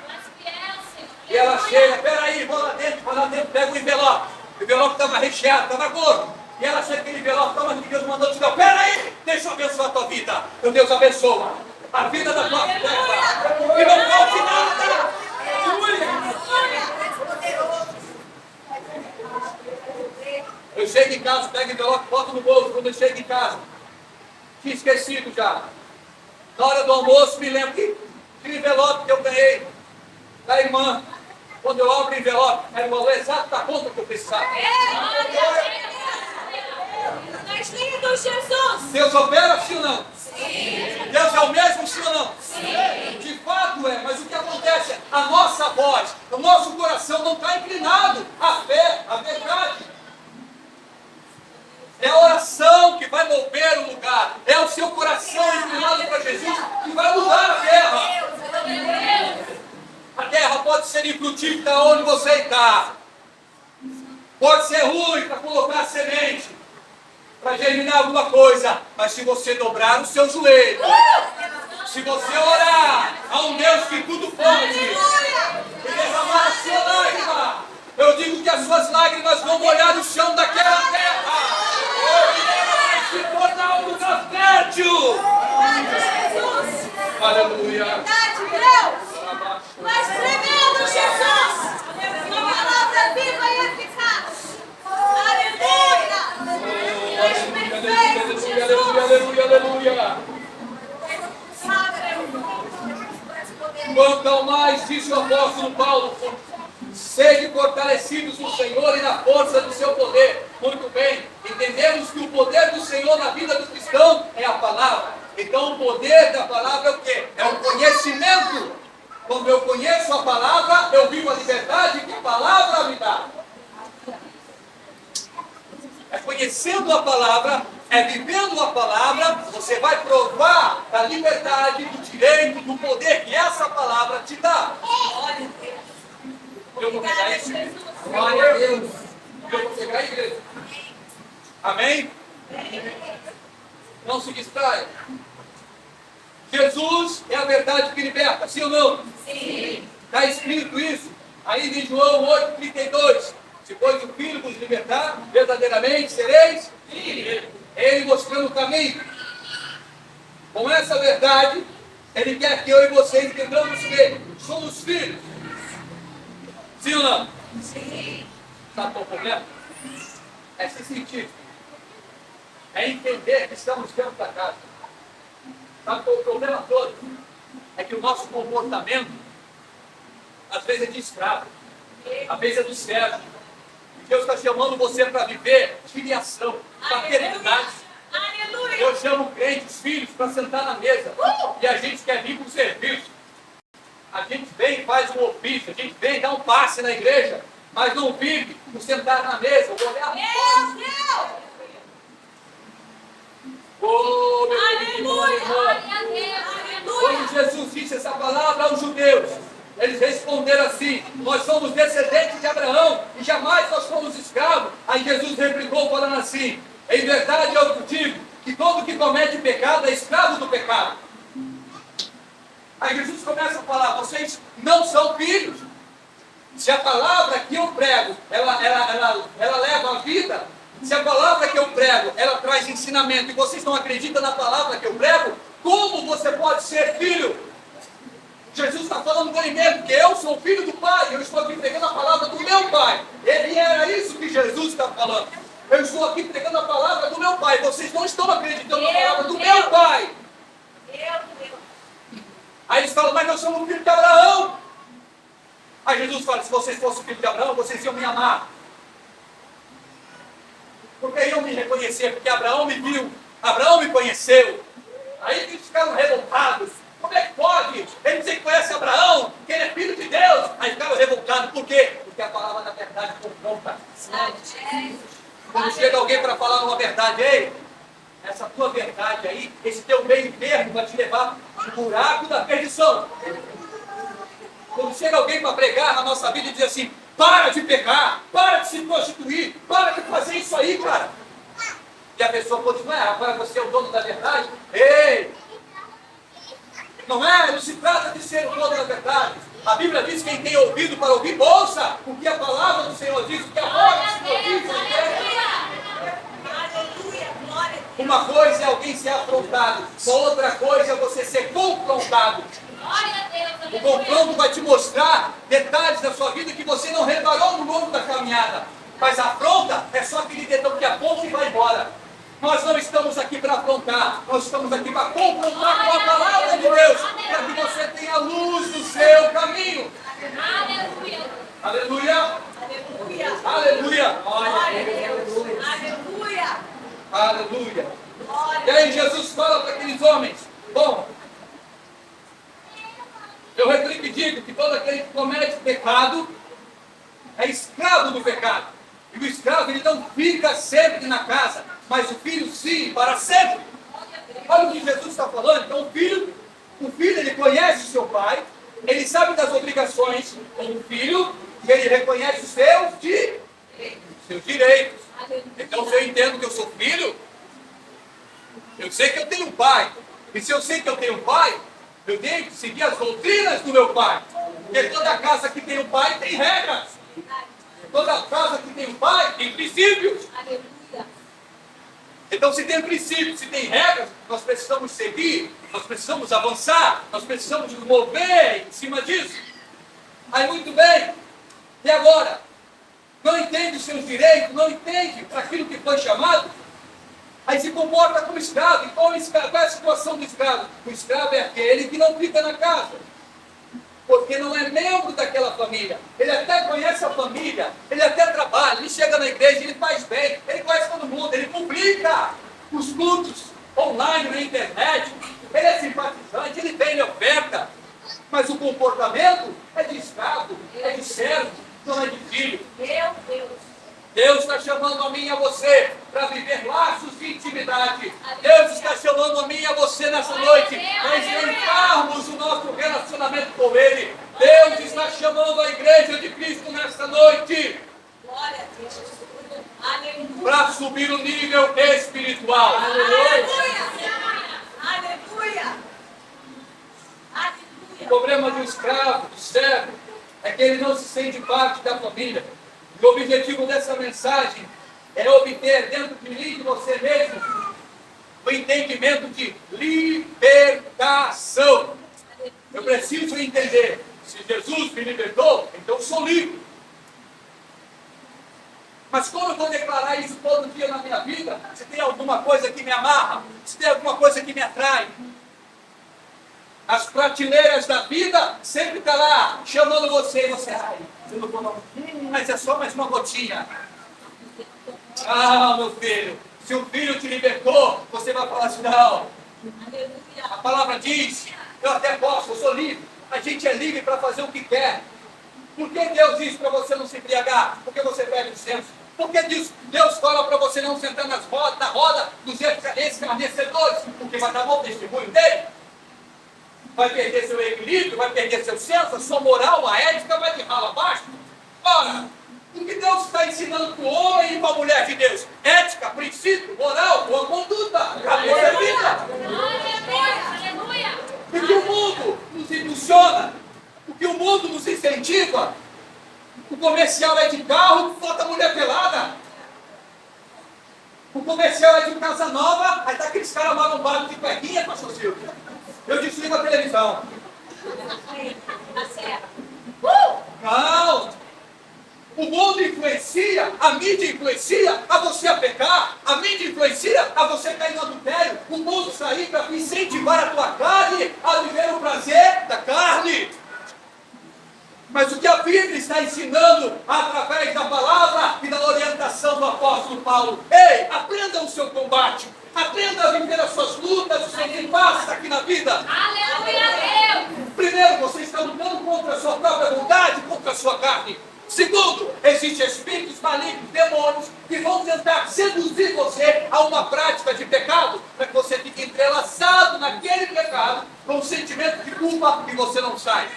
E ela chega, peraí, vou lá dentro, pega o envelope. O envelope estava recheado, estava gordo. E ela chega aquele envelope, toma aqui, Deus mandou te dar. Peraí, deixa eu abençoar a tua vida. Meu Deus abençoa a vida da tua filha. E não falte nada. Eu chego em casa, pego o envelope, boto no bolso. Quando eu chego em casa, tinha esquecido já. Na hora do almoço, me lembro que aquele envelope que eu ganhei da irmã. Quando eu abro o envelope, era o valor exato da conta que eu precisava.
Mas lindo, Jesus!
Deus opera, sim ou não?
Sim!
Deus é o mesmo, sim ou não?
Sim!
De fato é. a nossa voz, o nosso coração não está inclinado à fé, à verdade. É a oração que vai mover o lugar. É o seu coração inclinado para Jesus que vai mudar a terra. A terra pode ser infrutífera onde você está. Pode ser ruim para colocar semente, para germinar alguma coisa. Mas se você dobrar o seu joelho, se você orar a um Deus que tudo pode, e derramar a sua lágrima, eu digo que as suas lágrimas vão molhar o chão daquela terra. Vai se tornar um lugar fértil. Aleluia.
Mas tremendo, Jesus! Uma palavra viva e eficaz! Aleluia!
Aleluia, aleluia. Quanto ao mais, disse o apóstolo Paulo, sede fortalecidos no Senhor e na força do seu poder. Muito bem, entendemos que o poder do Senhor na vida do cristão é a palavra. Então o poder da palavra é o quê? É o conhecimento. Quando eu conheço a palavra, eu vivo a liberdade que a palavra me dá. É conhecendo a palavra, é vivendo a palavra, você vai provar da liberdade, do direito, do poder que essa palavra te dá. Eu vou pegar isso. Glória a Deus. Eu vou pegar a igreja. Amém? Não se distraia. Jesus é a verdade que liberta, sim ou não? Sim. Está escrito isso aí em João 8,32. Se pois o Filho vos libertar, verdadeiramente sereis livres. Ele mostrando o caminho. Com essa verdade, Ele quer que eu e vocês entendamos que somos filhos. Sim ou não? Sim. Sabe qual é o problema? É se sentir. É entender que estamos dentro da casa. Sabe qual é o problema todo? É que o nosso comportamento, às vezes é de escravo, às vezes é do servo. E Deus está chamando você para viver filiação, paternidade. Eu chamo crentes, filhos, para sentar na mesa. E a gente quer vir para o serviço. A gente vem e faz um ofício, a gente vem e dá um passe na igreja, mas não vive por sentar na mesa, olhar no
Deus!
Oh, meu irmão. Quando Jesus disse essa palavra aos judeus, eles responderam assim: nós somos descendentes de Abraão e jamais nós fomos escravos. Aí Jesus replicou falando assim: em verdade eu te digo que todo que comete pecado é escravo do pecado. Aí Jesus começa a falar: vocês não são filhos. Se a palavra que eu prego, ela leva a vida, se a palavra que eu prego, ela traz ensinamento, e vocês não acreditam na palavra que eu prego, como você pode ser filho? Jesus está falando dele mesmo, que eu sou filho do Pai, eu estou aqui pregando a palavra do meu Pai. Ele era isso que Jesus está falando. Eu estou aqui pregando a palavra do meu Pai, vocês não estão acreditando na palavra do meu Pai. Aí eles falam: mas nós somos filho de Abraão. Aí Jesus fala: se vocês fossem filho de Abraão, vocês iam me amar. Porque iam me reconhecer, porque Abraão me viu, Abraão me conheceu. Aí eles ficaram revoltados. Como é que pode? Ele dizer que conhece Abraão, que ele é filho de Deus. Aí ficaram revoltados. Por quê? Porque a palavra da verdade confronta. Quando chega alguém para falar uma verdade: ei, essa tua verdade aí, esse teu meio termo vai te levar no buraco da perdição. Quando chega alguém para pregar na nossa vida e diz assim: para de pecar, para de se prostituir, para de fazer isso aí, cara. E a pessoa continua: agora você é o dono da verdade? Ei! Não é? Não se trata de ser o dono da verdade. A Bíblia diz: quem tem ouvido para ouvir, ouça o que a palavra do Senhor diz, o que a voz do Senhor diz. Uma coisa é alguém ser afrontado, outra coisa é você ser confrontado. O confronto vai te mostrar detalhes da sua vida que você não reparou no longo da caminhada. Mas a afronta é só aquele dedão que aponta e vai embora. Nós não estamos aqui para afrontar, nós estamos aqui para confrontar com a palavra de Deus, para que você tenha a luz do seu caminho. Aleluia! Aleluia! Aleluia!
Aleluia!
Aleluia! E aí Jesus fala para aqueles homens: bom, Eu repito e digo que todo aquele que comete pecado é escravo do pecado. E o escravo, ele não fica sempre na casa, mas o filho sim, para sempre. Olha o que Jesus está falando. Então o filho ele conhece o seu pai, ele sabe das obrigações como filho, e ele reconhece os seus direitos. Então se eu entendo que eu sou filho, eu sei que eu tenho um pai. E se eu sei que eu tenho um pai, eu tenho que seguir as doutrinas do meu pai. Porque toda casa que tem um pai tem regras. Toda casa que tem um pai tem princípios. Então, se tem princípios, se tem regras, nós precisamos seguir, nós precisamos avançar, nós precisamos nos mover em cima disso. Aí, muito bem. E agora? Não entende os seus direitos, não entende para aquilo que foi chamado? Aí se comporta como escravo. E qual é a situação do escravo? O escravo é aquele que não fica na casa, porque não é membro daquela família. Ele até conhece a família, ele até trabalha, ele chega na igreja, ele faz bem, ele conhece todo mundo, ele publica os cultos online na internet, ele é simpatizante, ele tem, ele oferta, mas o comportamento é de escravo, é de servo, não é de filho.
Meu Deus.
Deus está chamando a mim e a você para viver laços de intimidade. Deus está chamando a mim e a você nessa noite para estreitarmos o nosso relacionamento com Ele. Deus está chamando a igreja de Cristo nessa noite
Glória a Deus. Aleluia.
para subir o nível espiritual.
Aleluia. Aleluia.
O problema do escravo, do servo, é que ele não se sente parte da família. E o objetivo dessa mensagem é obter dentro de mim, de você mesmo, o entendimento de libertação. Eu preciso entender, se Jesus me libertou, então eu sou livre. Mas como eu vou declarar isso todo dia na minha vida, se tem alguma coisa que me amarra, se tem alguma coisa que me atrai? As prateleiras da vida sempre está lá, chamando você, e você, ai, eu não vou não. Mas é só mais uma gotinha. Ah, meu filho, se o filho te libertou, você vai falar assim, não. A palavra diz, eu até posso, eu sou livre. A gente é livre para fazer o que quer. Por que Deus diz para você não se embriagar? Porque você perde o senso. Por que Deus fala para você não sentar na roda dos escarnecedores? Porque vai dar bom testemunho dele. Vai perder seu equilíbrio, vai perder seu senso, a sua moral, a ética vai de ralo abaixo. Ora, o que Deus está ensinando para o homem e para a mulher de Deus? Ética, princípio, moral, boa conduta. Acabou a vida.
Aleluia.
O que o mundo nos impulsiona, o que o mundo nos incentiva, o comercial é de carro, falta mulher pelada. O comercial é de casa nova, aí tá aqueles caras marombados de cuequinha, pastor Silvio. Eu desligo a televisão.
Tá certo.
Não! O mundo influencia, a mídia influencia a você a pecar, a mídia influencia a você cair no adultério, o mundo está aí para incentivar a tua carne a viver o prazer da carne. Mas o que a Bíblia está ensinando através da palavra e da orientação do apóstolo Paulo? Ei, aprenda o seu combate, aprenda a viver as suas lutas, os seus impasses aqui na vida.
Aleluia, Deus.
Primeiro, você está lutando contra a sua própria vontade, contra a sua carne. Segundo, existem espíritos malignos, demônios, que vão tentar seduzir você a uma prática de pecado, para que você fique entrelaçado naquele pecado, com um sentimento de culpa que você não sai.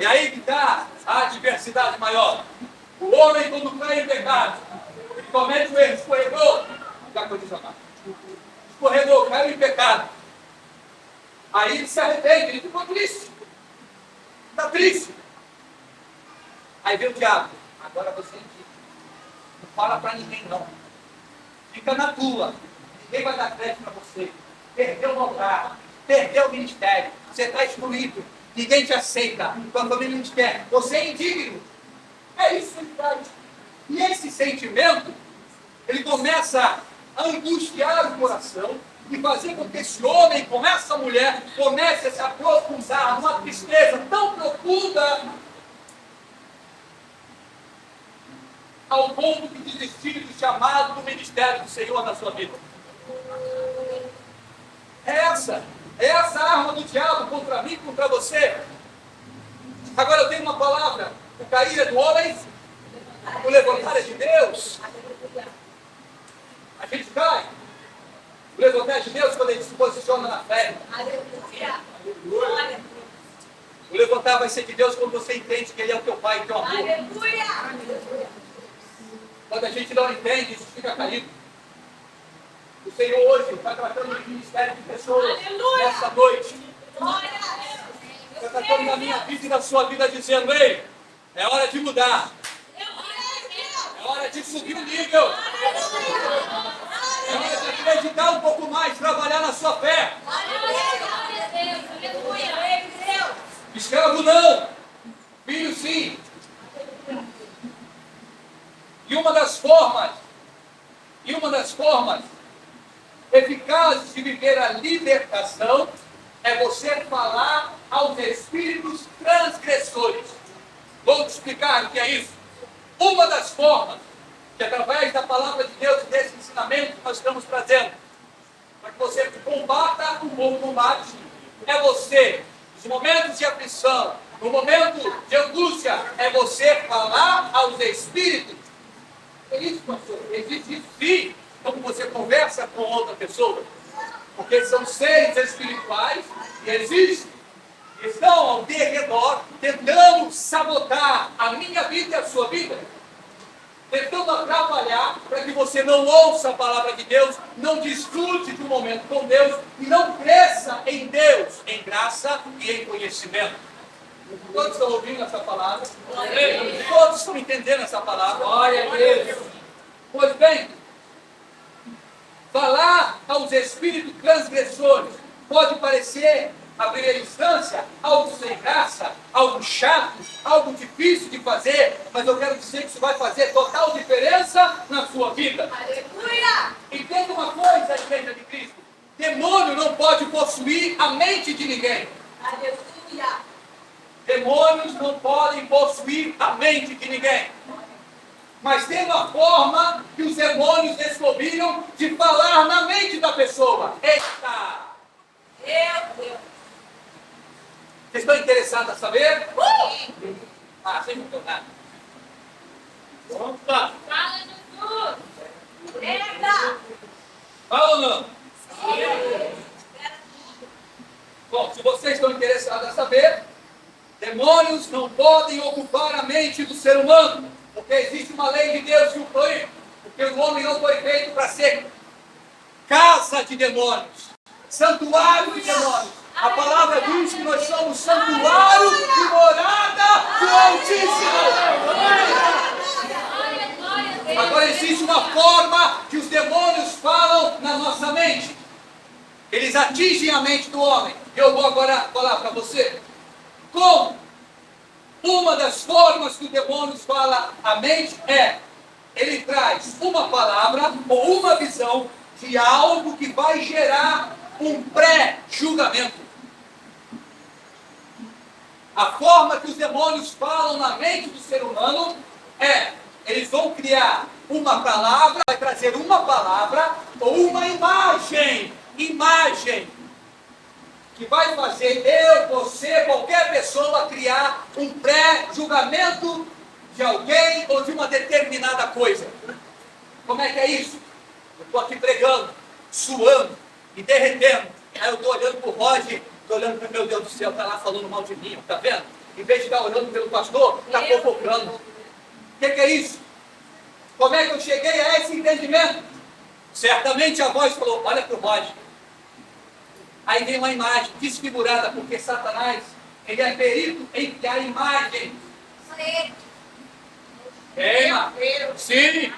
E aí que está a adversidade maior. O homem, quando cai em pecado, ele comete o erro, escorregou, caiu em pecado. Aí ele se arrepende, ele ficou triste. Está triste. Aí vem o diabo. Agora você indica. Não fala para ninguém não. Fica na tua. Ninguém vai dar crédito para você. Perdeu o lugar. Perdeu o ministério. Você está excluído. Ninguém te aceita. Tua família não te quer. Você é indigno. É isso que ele faz. E esse sentimento, ele começa a angustiar o coração e fazer com que esse homem, com essa mulher, comece a se aprofundar numa tristeza tão profunda ao ponto de desistir do chamado do ministério do Senhor na sua vida. É essa Essa arma do diabo contra mim, contra você. Agora eu tenho uma palavra: o cair é do homem, o levantar é de Deus. A gente cai. O levantar é de Deus quando a gente se posiciona na fé.
Aleluia.
O levantar vai ser de Deus quando você entende que Ele é o teu Pai e teu amor.
Aleluia.
Quando a gente não entende, isso fica caído. O Senhor hoje está tratando de ministério de pessoas.
Aleluia.
Nessa noite.
Glória a Deus.
Está tratando da minha vida e da sua vida, dizendo: ei, é hora de mudar. É hora de subir o nível. É hora de acreditar um pouco mais, trabalhar na sua fé. Escravo não, filho sim. E uma das formas eficazes de viver a libertação é você falar aos espíritos transgressores. Vou te explicar o que é isso. Uma das formas que, através da palavra de Deus e desse ensinamento que nós estamos trazendo, para que você combata o bom combate, é você, nos momentos de aflição, no momento de angústia, é você falar aos espíritos. É isso, pastor. Existe isso sim, como você conversa com outra pessoa. Porque são seres espirituais que existem, estão ao derredor, tentando sabotar a minha vida e a sua vida. Tentando atrapalhar para que você não ouça a palavra de Deus, não desfrute de um momento com Deus e não cresça em Deus, em graça e em conhecimento. Todos estão ouvindo essa palavra? Todos estão entendendo essa palavra? Glória a Deus. Pois bem, falar aos espíritos transgressores pode parecer, à primeira instância, algo sem graça, algo chato, algo difícil de fazer, mas eu quero dizer que isso vai fazer total diferença na sua vida.
Aleluia.
Entenda uma coisa, Igreja de Cristo: demônio não pode possuir a mente de ninguém.
Aleluia.
Demônios não podem possuir a mente de ninguém. Mas tem uma forma que os demônios descobriram de falar na mente da pessoa. Eita!
Meu Deus.
Vocês estão interessados a saber? Ah, sem não nada. Opa!
Fala, Jesus. Eita.
Fala ou não?
Sim.
Bom, se vocês estão interessados a saber, demônios não podem ocupar a mente do ser humano, porque existe uma lei de Deus que o proíbe, porque o homem não foi feito para ser casa de demônios, santuário de demônios. A palavra diz que nós somos santuário e morada do Altíssimo. Agora existe uma forma que os demônios falam na nossa mente. Eles atingem a mente do homem. Eu vou agora falar para você como. Uma das formas que o demônio fala à mente é: ele traz uma palavra ou uma visão de algo que vai gerar um pré-julgamento. A forma que os demônios falam na mente do ser humano é: eles vão criar uma palavra, vai trazer uma palavra ou uma imagem, que vai fazer eu, você, qualquer pessoa criar um pré-julgamento de alguém ou de uma determinada coisa. Como é que é isso? Eu estou aqui pregando, suando e derretendo. Aí eu estou olhando para o Roger, estou olhando para, meu Deus do céu, está lá falando mal de mim, está vendo? Em vez de estar olhando pelo pastor, está fofocando. O que é isso? Como é que eu cheguei a esse entendimento? Certamente a voz falou: olha para o Roger. Aí vem uma imagem desfigurada, porque Satanás, ele é perito em criar imagens. Sim.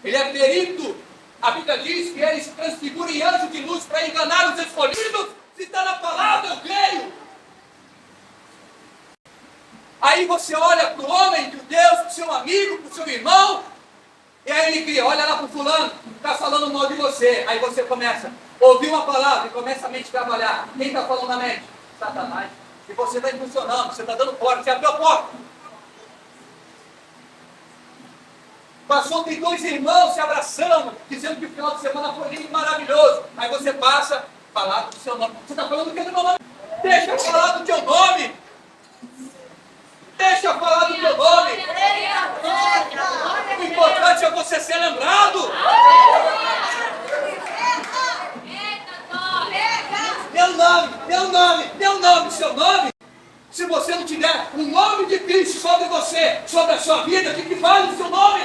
Ele é perito. A Bíblia diz que ele se transfigura em anjo de luz para enganar os escolhidos. Se está na palavra, eu creio. Aí você olha para o homem, para o Deus, para o seu amigo, para o seu irmão, e aí ele cria: olha lá para o fulano, está falando mal de você. Aí você começa a ouvir uma palavra e começa a mente a trabalhar. Quem está falando na mente? Satanás. E você está impulsionando, você está dando porta, você abriu a porta. Passou, tem dois irmãos se abraçando, dizendo que o final de semana foi lindo e maravilhoso. Aí você passa, palavra do seu nome. Você está falando do que do meu nome? Deixa eu falar do teu nome. Deixa eu falar do teu nome. O importante é você ser lembrado. Meu nome, seu nome. Se você não tiver o nome de Cristo sobre você, sobre a sua vida, o que vale o seu nome?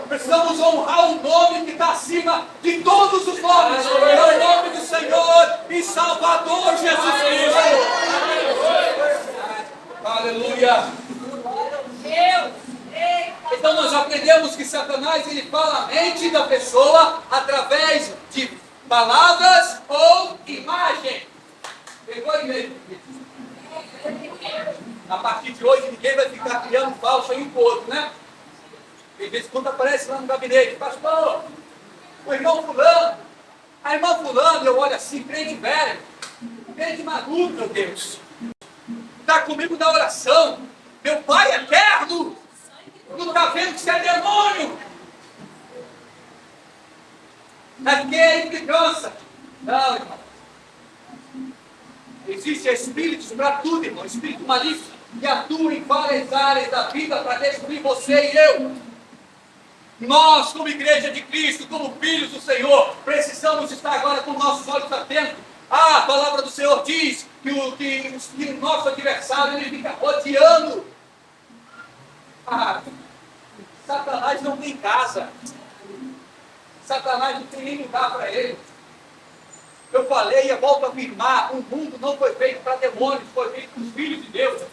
Precisamos honrar o nome que está acima de todos os nomes. É o nome do Senhor e Salvador Jesus Cristo. Aleluia. Então nós aprendemos que Satanás ele fala a mente da pessoa através de palavras ou imagem. Pegou aí mesmo? A partir de hoje ninguém vai ficar criando falso aí um pro outro, né? De vez em quando aparece lá no gabinete, pastor, o irmão fulano, a irmã fulano, eu olho assim, crente velho, crente maduro, meu Deus, está comigo na oração, meu pai eterno, não está vendo que isso é demônio, aquele que cansa. Não, irmão, existem espíritos para tudo, irmão, espírito maligno, que atuam em várias áreas da vida para destruir você e eu. Nós, como igreja de Cristo, como filhos do Senhor, precisamos estar agora com nossos olhos atentos. A palavra do Senhor diz que o nosso adversário ele fica rodeando. Satanás não tem casa. Satanás não tem nem lugar para ele. Eu falei e eu volto a afirmar, o mundo não foi feito para demônios, foi feito para os filhos de Deus.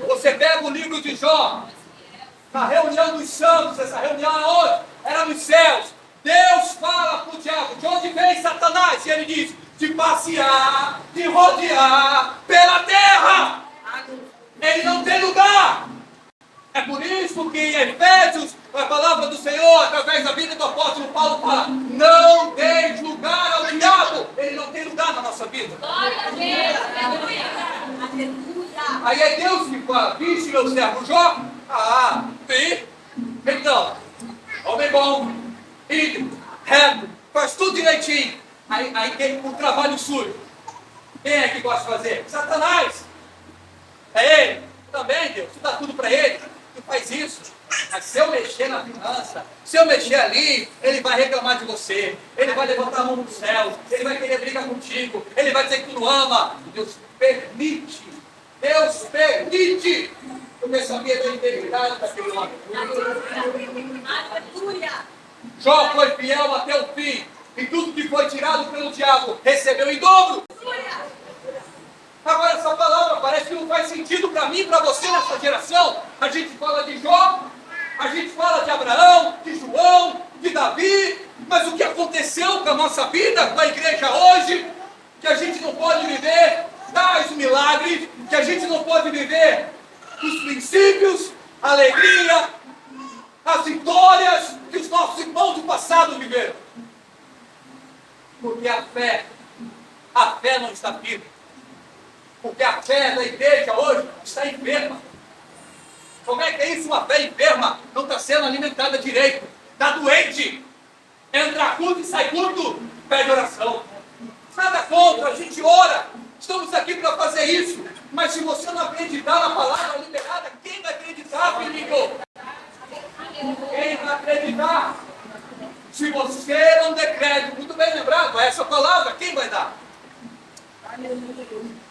Você pega o livro de Jó, na reunião dos santos, essa reunião aonde? Era nos céus. Deus fala para o diabo, de onde vem Satanás? E ele diz, de passear, de rodear pela terra. Ele não tem lugar. É por isso que em Efésios, a palavra do Senhor, através da vida do apóstolo Paulo, fala, não deis lugar ao diabo. Ele não tem lugar na nossa vida.
Glória a Deus, aleluia.
Aí é Deus que fala, viste meu servo Jó? Vi. Então, homem bom, íntegro, reto, faz tudo direitinho. Aí tem um trabalho sujo. Quem é que gosta de fazer? Satanás. É ele. Também, Deus, tu dá tudo para ele. Tu faz isso. Mas se eu mexer na finança, se eu mexer ali, ele vai reclamar de você. Ele vai levantar a mão no céu. Ele vai querer brigar contigo. Ele vai dizer que tu não ama. Deus permite. Deus permite. Porque sabia da integridade daquele homem.
Aleluia.
Jó foi fiel até o fim. E tudo que foi tirado pelo diabo, recebeu em dobro. Agora essa palavra parece que não faz sentido para mim e para você nessa geração. A gente fala de Jó, a gente fala de Abraão, de João, de Davi. Mas o que aconteceu com a nossa vida, com a igreja hoje, que a gente não pode viver tais milagres, que a gente não pode viver os princípios, a alegria, as vitórias que os nossos irmãos do passado viveram. Porque a fé não está firme. Porque a fé da igreja hoje está enferma. Como é que é isso? Uma fé enferma não está sendo alimentada direito. Está doente. Entra culto e sai culto. Pede oração. Nada contra, a gente ora. Estamos aqui para fazer isso. Mas se você não acreditar na palavra liberada, quem vai acreditar, filho? Quem vai acreditar? Se você não der crédito, muito bem lembrado, essa palavra, quem vai dar?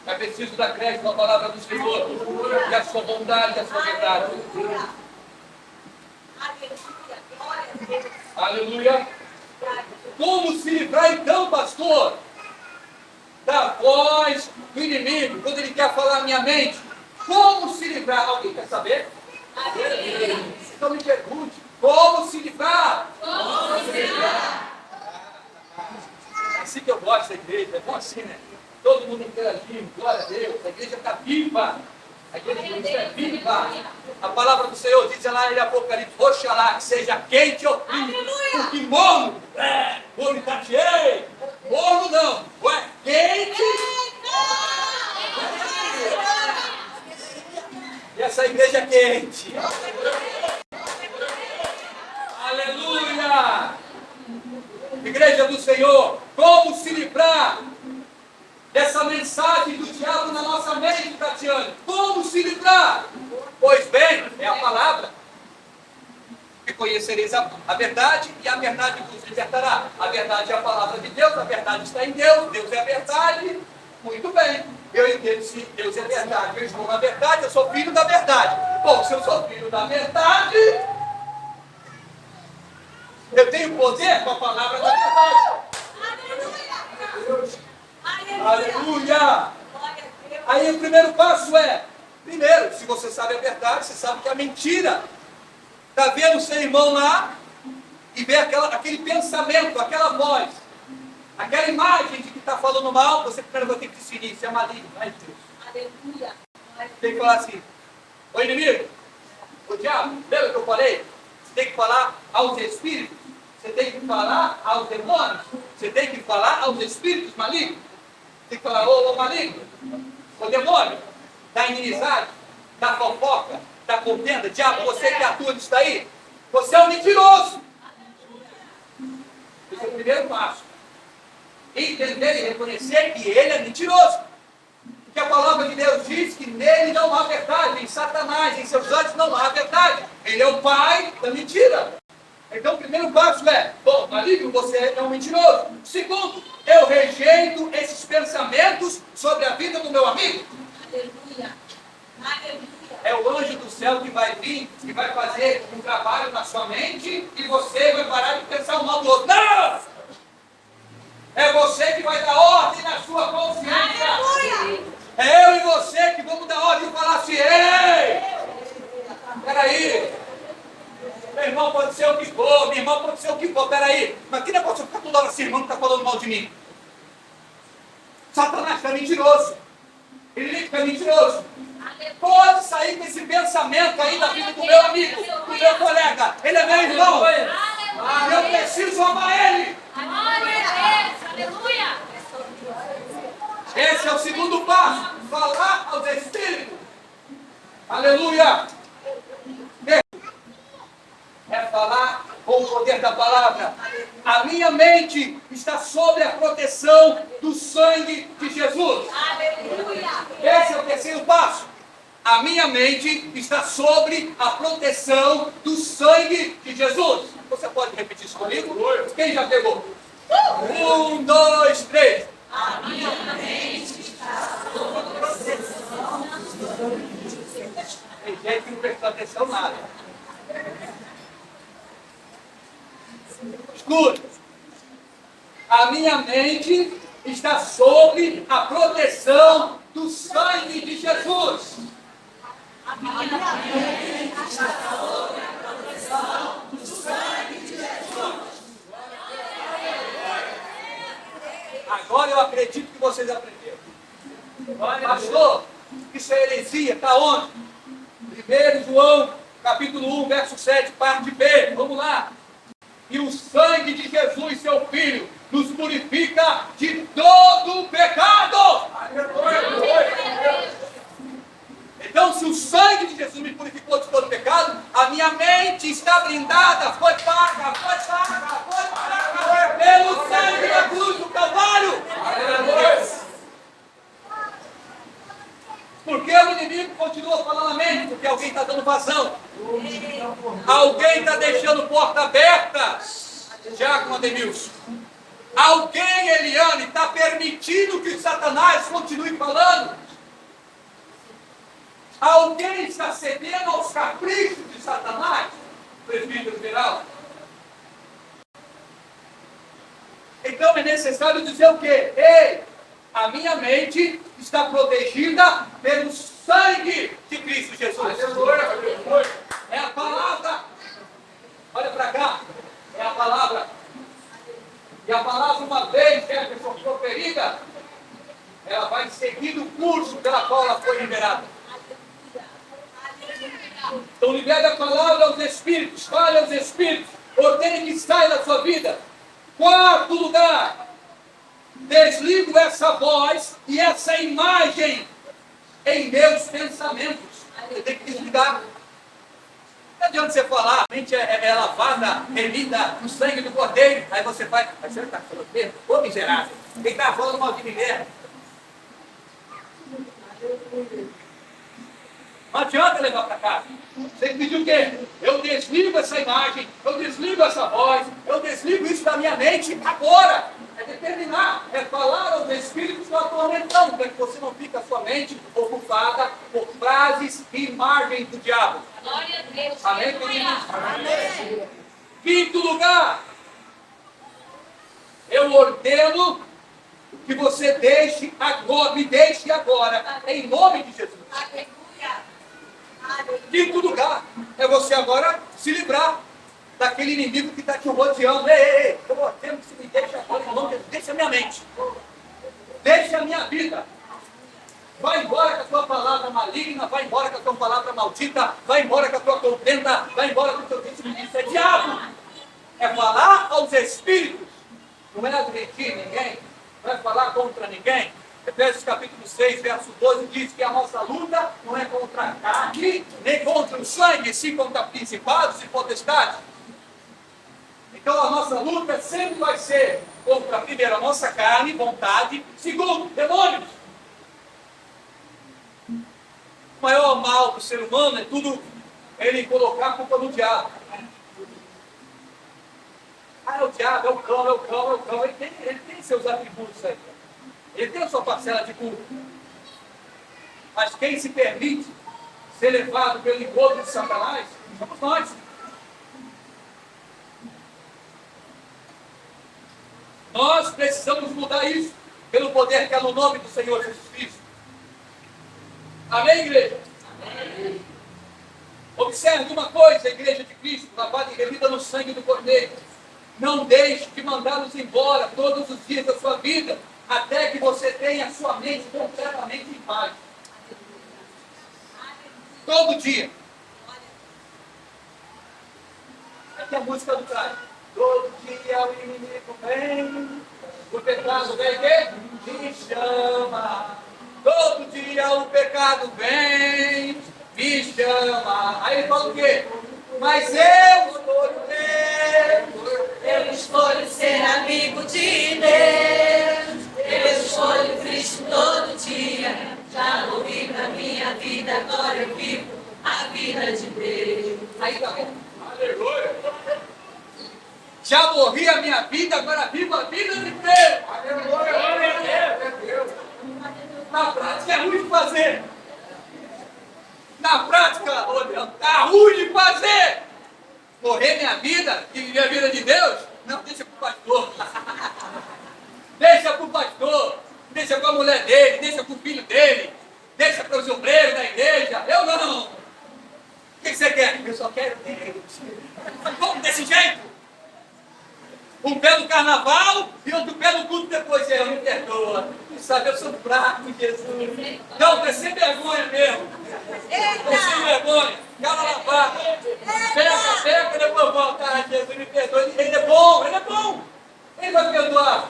É preciso dar crédito à palavra do Senhor, e à sua bondade, e à sua verdade. Aleluia. Como se livrar então, pastor, da voz do inimigo, quando ele quer falar na minha mente? Como se livrar? Alguém quer saber? Então me pergunte, como se livrar?
Como se livrar?
É assim que eu gosto da igreja, é bom assim, né? Todo mundo interagindo, glória a Deus, a igreja está viva. A igreja de Cristo é viva. A palavra do Senhor diz lá em Apocalipse, oxalá que seja quente ou frio, porque morno, vomitatiei. Morno não, é quente. E essa igreja é quente. Aleluia! igreja do Senhor, como se livrar dessa mensagem do diabo na nossa mente, Tatiane? Como se livrar? Pois bem, é a palavra. E conhecereis a verdade, e a verdade vos libertará. A verdade é a palavra de Deus, a verdade está em Deus, Deus é a verdade. Muito bem, eu entendo se Deus é verdade, eu estou na verdade, eu sou filho da verdade. Bom, se eu sou filho da verdade, eu tenho poder com a palavra da verdade. Aleluia! Aí o primeiro passo é, primeiro, se você sabe a verdade, você sabe que é mentira. Está vendo o seu irmão lá e vê aquele pensamento, aquela voz, aquela imagem de que está falando mal, você primeiro vai ter que discernir, isso é maligno, não é de Deus.
Aleluia.
Tem que falar assim, ô inimigo, o diabo, lembra que eu falei? Você tem que falar aos espíritos, você tem que falar aos demônios, você tem que falar aos espíritos malignos, tem que falar, ô maligno, ô demônio, da inimizade, da fofoca, da contenda, diabo, você que atua nisso daí, você é um mentiroso. Esse é o primeiro passo. Entender e reconhecer que ele é mentiroso. Porque a palavra de Deus diz que nele não há verdade, em Satanás, em seus olhos não há verdade. Ele é o pai da mentira. Então o primeiro passo é, bom, maligno, você é um mentiroso. Segundo, eu rejeito esses pensamentos sobre a vida do meu amigo.
Aleluia. Aleluia.
É o anjo do céu que vai vir e vai fazer um trabalho na sua mente e você vai parar de pensar um mal do outro. Não! É você que vai dar ordem na sua consciência.
Aleluia.
É eu e você que vamos dar ordem e falar assim, ei! Peraí! Meu irmão pode ser o que for, minha irmã pode ser o que for, peraí. Mas que negócio eu ficar toda hora assim, irmão que está falando mal de mim? Satanás está mentiroso. Ele fica mentiroso. Pode sair desse pensamento aí da vida do meu amigo, do meu colega. Ele é meu irmão. Eu preciso amar ele.
Aleluia.
Esse é o segundo passo. Falar aos espíritos. Aleluia. É falar com o poder da palavra. A minha mente está sob a proteção do sangue de Jesus.
Aleluia.
Esse é o terceiro passo. A minha mente está sobre a proteção do sangue de Jesus. Você pode repetir isso comigo? Quem já pegou? 1, 2, 3.
A minha mente está sob a proteção do sangue de Jesus.
Tem gente que não prestou atenção nada. Escute. A minha mente está sob a proteção do sangue de Jesus.
A minha mente está sob a proteção do sangue de Jesus.
Agora eu acredito que vocês aprenderam. Pastor, isso é heresia, está onde? 1 João, capítulo 1, verso 7, parte B. Vamos lá. E o sangue de Jesus, seu Filho, nos purifica de todo o pecado. Então, se o sangue de Jesus me purificou de todo pecado, a minha mente está blindada, foi paga pelo sangue da cruz do Calvário. Por que o inimigo continua falando amém? Porque alguém está dando vazão. Alguém está deixando porta aberta. Diácono Ademilson. Alguém, Eliane, está permitindo que Satanás continue falando. Alguém está cedendo aos caprichos de Satanás, presbítero geral. Então é necessário dizer o quê? Ei, a minha mente está protegida pelo sangue de Cristo Jesus. É a palavra. Olha para cá. É a palavra. E a palavra, uma vez que a pessoa for ferida, ela vai seguir o curso pela qual ela foi liberada. Então libere a palavra aos espíritos, fale aos espíritos, ordene que saia da sua vida. Quarto lugar, desligo essa voz e essa imagem em meus pensamentos. Você tem que desligar. Não adianta você falar, a mente é lavada, remida no sangue do Cordeiro. Aí você vai, mas você está falando mesmo? Ô miserável, quem está falando mal de mim mesmo? Não adianta levar para casa. Você pediu o quê? Eu desligo essa imagem, eu desligo essa voz, eu desligo isso da minha mente agora. É determinar, é falar aos espíritos que atormentando, para que você não fique a sua mente ocupada por frases e imagens do diabo.
Glória a Deus.
Amém, queridos? Amém. Quinto lugar, eu ordeno que você deixe agora, me deixe agora, em nome de Jesus. Quinto lugar, é você agora se livrar daquele inimigo que está te rodeando. Ei, eu ordeno que você me deixe agora, em nome de Jesus. Deixa a minha mente, deixa a minha vida. Vai embora com a tua palavra maligna, vai embora com a tua palavra maldita, vai embora com a tua contenda, vai embora com o teu disse-me. Isso é diabo. É falar aos espíritos, não é agredir ninguém, não é falar contra ninguém. Efésios capítulo 6, verso 12 diz que a nossa luta não é contra a carne, nem contra o sangue, sim contra principados e potestades. Então a nossa luta sempre vai ser contra, primeiro, a nossa carne, vontade, segundo, demônios. O maior mal do ser humano é tudo ele colocar a culpa no diabo. Ah, é o diabo, é o cão, é o cão, é o cão. Ele tem seus atributos aí. Ele tem a sua parcela de culpa. Mas quem se permite ser levado pelo engodo de Satanás somos nós. Nós precisamos mudar isso pelo poder que é no nome do Senhor Jesus Cristo. Amém, igreja? Amém. Observe uma coisa, a igreja de Cristo, lavada e remida no sangue do Cordeiro. Não deixe de mandá-los embora todos os dias da sua vida, até que você tenha a sua mente completamente em paz. Todo dia. Aqui é a música do cara. Todo dia o inimigo vem, o pecado vem que me chama. Todo dia o pecado vem, me chama. Aí ele fala o quê? Mas eu escolho Deus.
Eu escolho ser amigo de Deus. Eu escolho Cristo todo dia. Já morri na minha vida, agora eu vivo a vida de Deus.
Aí tá bom. Aleluia. Já morri a minha vida, agora vivo a vida de Deus. Aleluia. Glória a Deus. Na prática é ruim de fazer. Na prática, tá ruim de fazer. Morrer minha vida e viver a vida de Deus? Não, deixa pro pastor. Deixa pro pastor. Deixa com a mulher dele, deixa com o filho dele. Deixa para os obreiros da igreja. Eu não. O que você quer? Eu só quero Deus. Como desse jeito? Um pé no carnaval e outro pé no culto depois. Eu me perdoa. Sabe, eu sou fraco, Jesus. Não, tem sem vergonha mesmo. Tem sem vergonha. Cara lavada. Peca, depois volta. Ah, Jesus me perdoa. Ele é bom, ele é bom. Ele vai perdoar.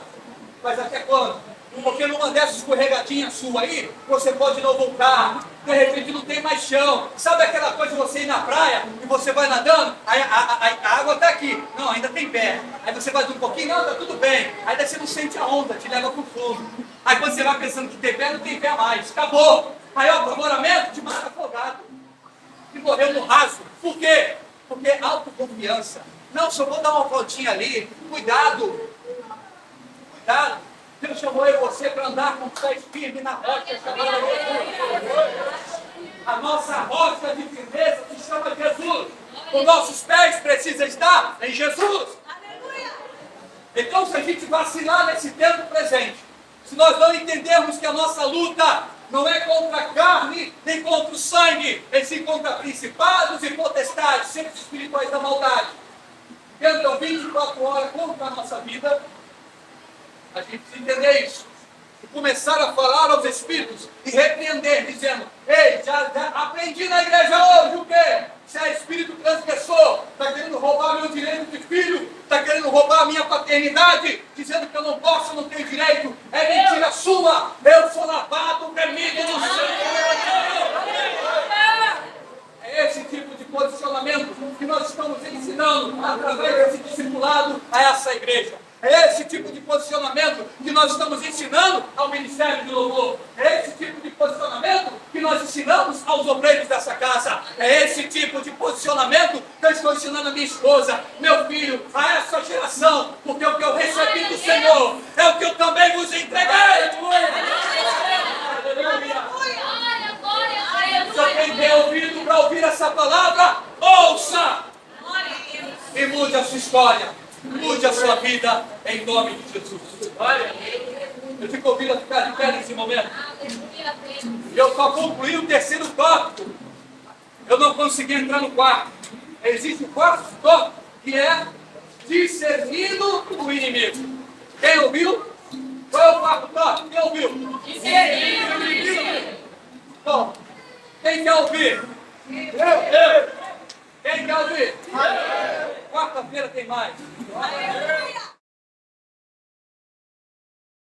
Mas até quando? Porque numa dessas escorregadinhas sua aí, você pode não voltar. De repente não tem mais chão. Sabe aquela coisa de você ir na praia e você vai nadando? Aí a água está aqui. Não, ainda tem pé. Aí você vai um pouquinho, não, está tudo bem. Aí daí você não sente a onda, te leva para o fundo. Aí quando você vai pensando que tem pé, não tem pé mais. Acabou. Aí o apavoramento te mata afogado. E morreu no raso. Por quê? Porque é autoconfiança. Não, só vou dar uma voltinha ali. Cuidado. Cuidado. Deus chamou eu e você para andar com os pés firmes na rocha chamada Jesus. A nossa rocha de firmeza se chama Jesus. Os nossos pés precisam estar em Jesus. Então, se a gente vacilar nesse tempo presente, se nós não entendermos que a nossa luta não é contra a carne, nem contra o sangue, é sim contra principados e potestades, seres espirituais da maldade, que andam 24 horas contra a nossa vida, a gente precisa entender isso. E começar a falar aos espíritos e repreender, dizendo: ei, já aprendi na igreja hoje o quê? Se é espírito transgressor, está querendo roubar meu direito de filho, está querendo roubar a minha paternidade, dizendo que eu não posso, não tenho direito. É mentira sua. Eu sou lavado, remido no sangue. É esse tipo de posicionamento que nós estamos ensinando através desse discipulado a essa igreja. É esse tipo de posicionamento que nós estamos ensinando ao Ministério de Louvor. É esse tipo de posicionamento que nós ensinamos aos obreiros dessa casa. É esse tipo de posicionamento que eu estou ensinando a minha esposa, meu filho, a essa geração. Porque o que eu recebi do Senhor é o que eu também vos entreguei. Se alguém tem ouvido para ouvir essa palavra, ouça! E mude a sua história. Mude a sua vida em nome de Jesus. Eu te convido a ficar de pé nesse momento. Eu só concluí o terceiro tópico. Eu não consegui entrar no quarto. Existe o quarto tópico, que é discernindo o inimigo. Quem ouviu? Qual é o quarto tópico? Quem ouviu? Discernindo o inimigo. Bom, quem quer ouvir? Eu. Quem quer ouvir? Quarta-feira tem mais.